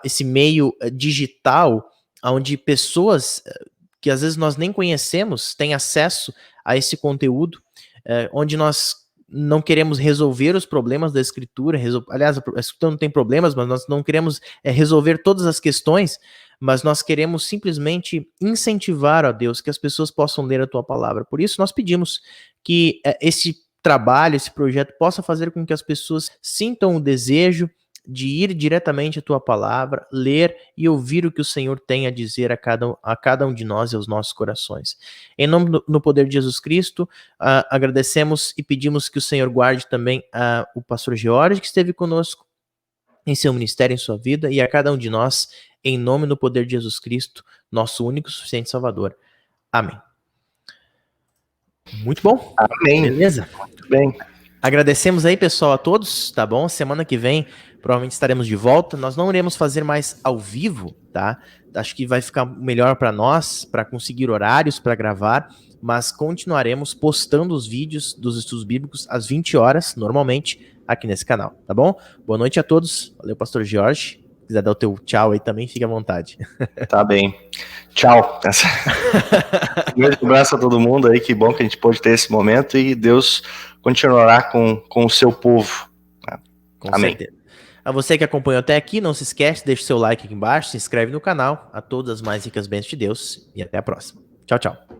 esse meio digital, onde pessoas que às vezes nós nem conhecemos têm acesso a esse conteúdo, onde nós não queremos resolver os problemas da Escritura. Aliás, a Escritura não tem problemas, mas nós não queremos resolver todas as questões, mas nós queremos simplesmente incentivar, ó Deus, que as pessoas possam ler a tua palavra. Por isso, nós pedimos que esse trabalho, esse projeto possa fazer com que as pessoas sintam o desejo de ir diretamente à tua palavra, ler e ouvir o que o Senhor tem a dizer a cada um de nós e aos nossos corações. Em nome no poder de Jesus Cristo, agradecemos e pedimos que o Senhor guarde também o pastor George, que esteve conosco em seu ministério, em sua vida, e a cada um de nós, em nome no poder de Jesus Cristo, nosso único e suficiente Salvador. Amém. Muito bom. Amém. Beleza? Muito bem. Agradecemos aí, pessoal, a todos, tá bom? Semana que vem, provavelmente estaremos de volta. Nós não iremos fazer mais ao vivo, tá? Acho que vai ficar melhor para nós, para conseguir horários para gravar, mas continuaremos postando os vídeos dos estudos bíblicos às 20 horas, normalmente, aqui nesse canal, tá bom? Boa noite a todos. Valeu, pastor Jorge. Se quiser dar o teu tchau aí também, fique à vontade. Tá bem. Tchau. Um grande abraço a todo mundo aí, que bom que a gente pôde ter esse momento e Deus continuará com o seu povo. Com Amém. certeza. A você que acompanhou até aqui, não se esquece, deixa o seu like aqui embaixo, se inscreve no canal. A todas as mais ricas bênçãos de Deus e até a próxima. Tchau, tchau.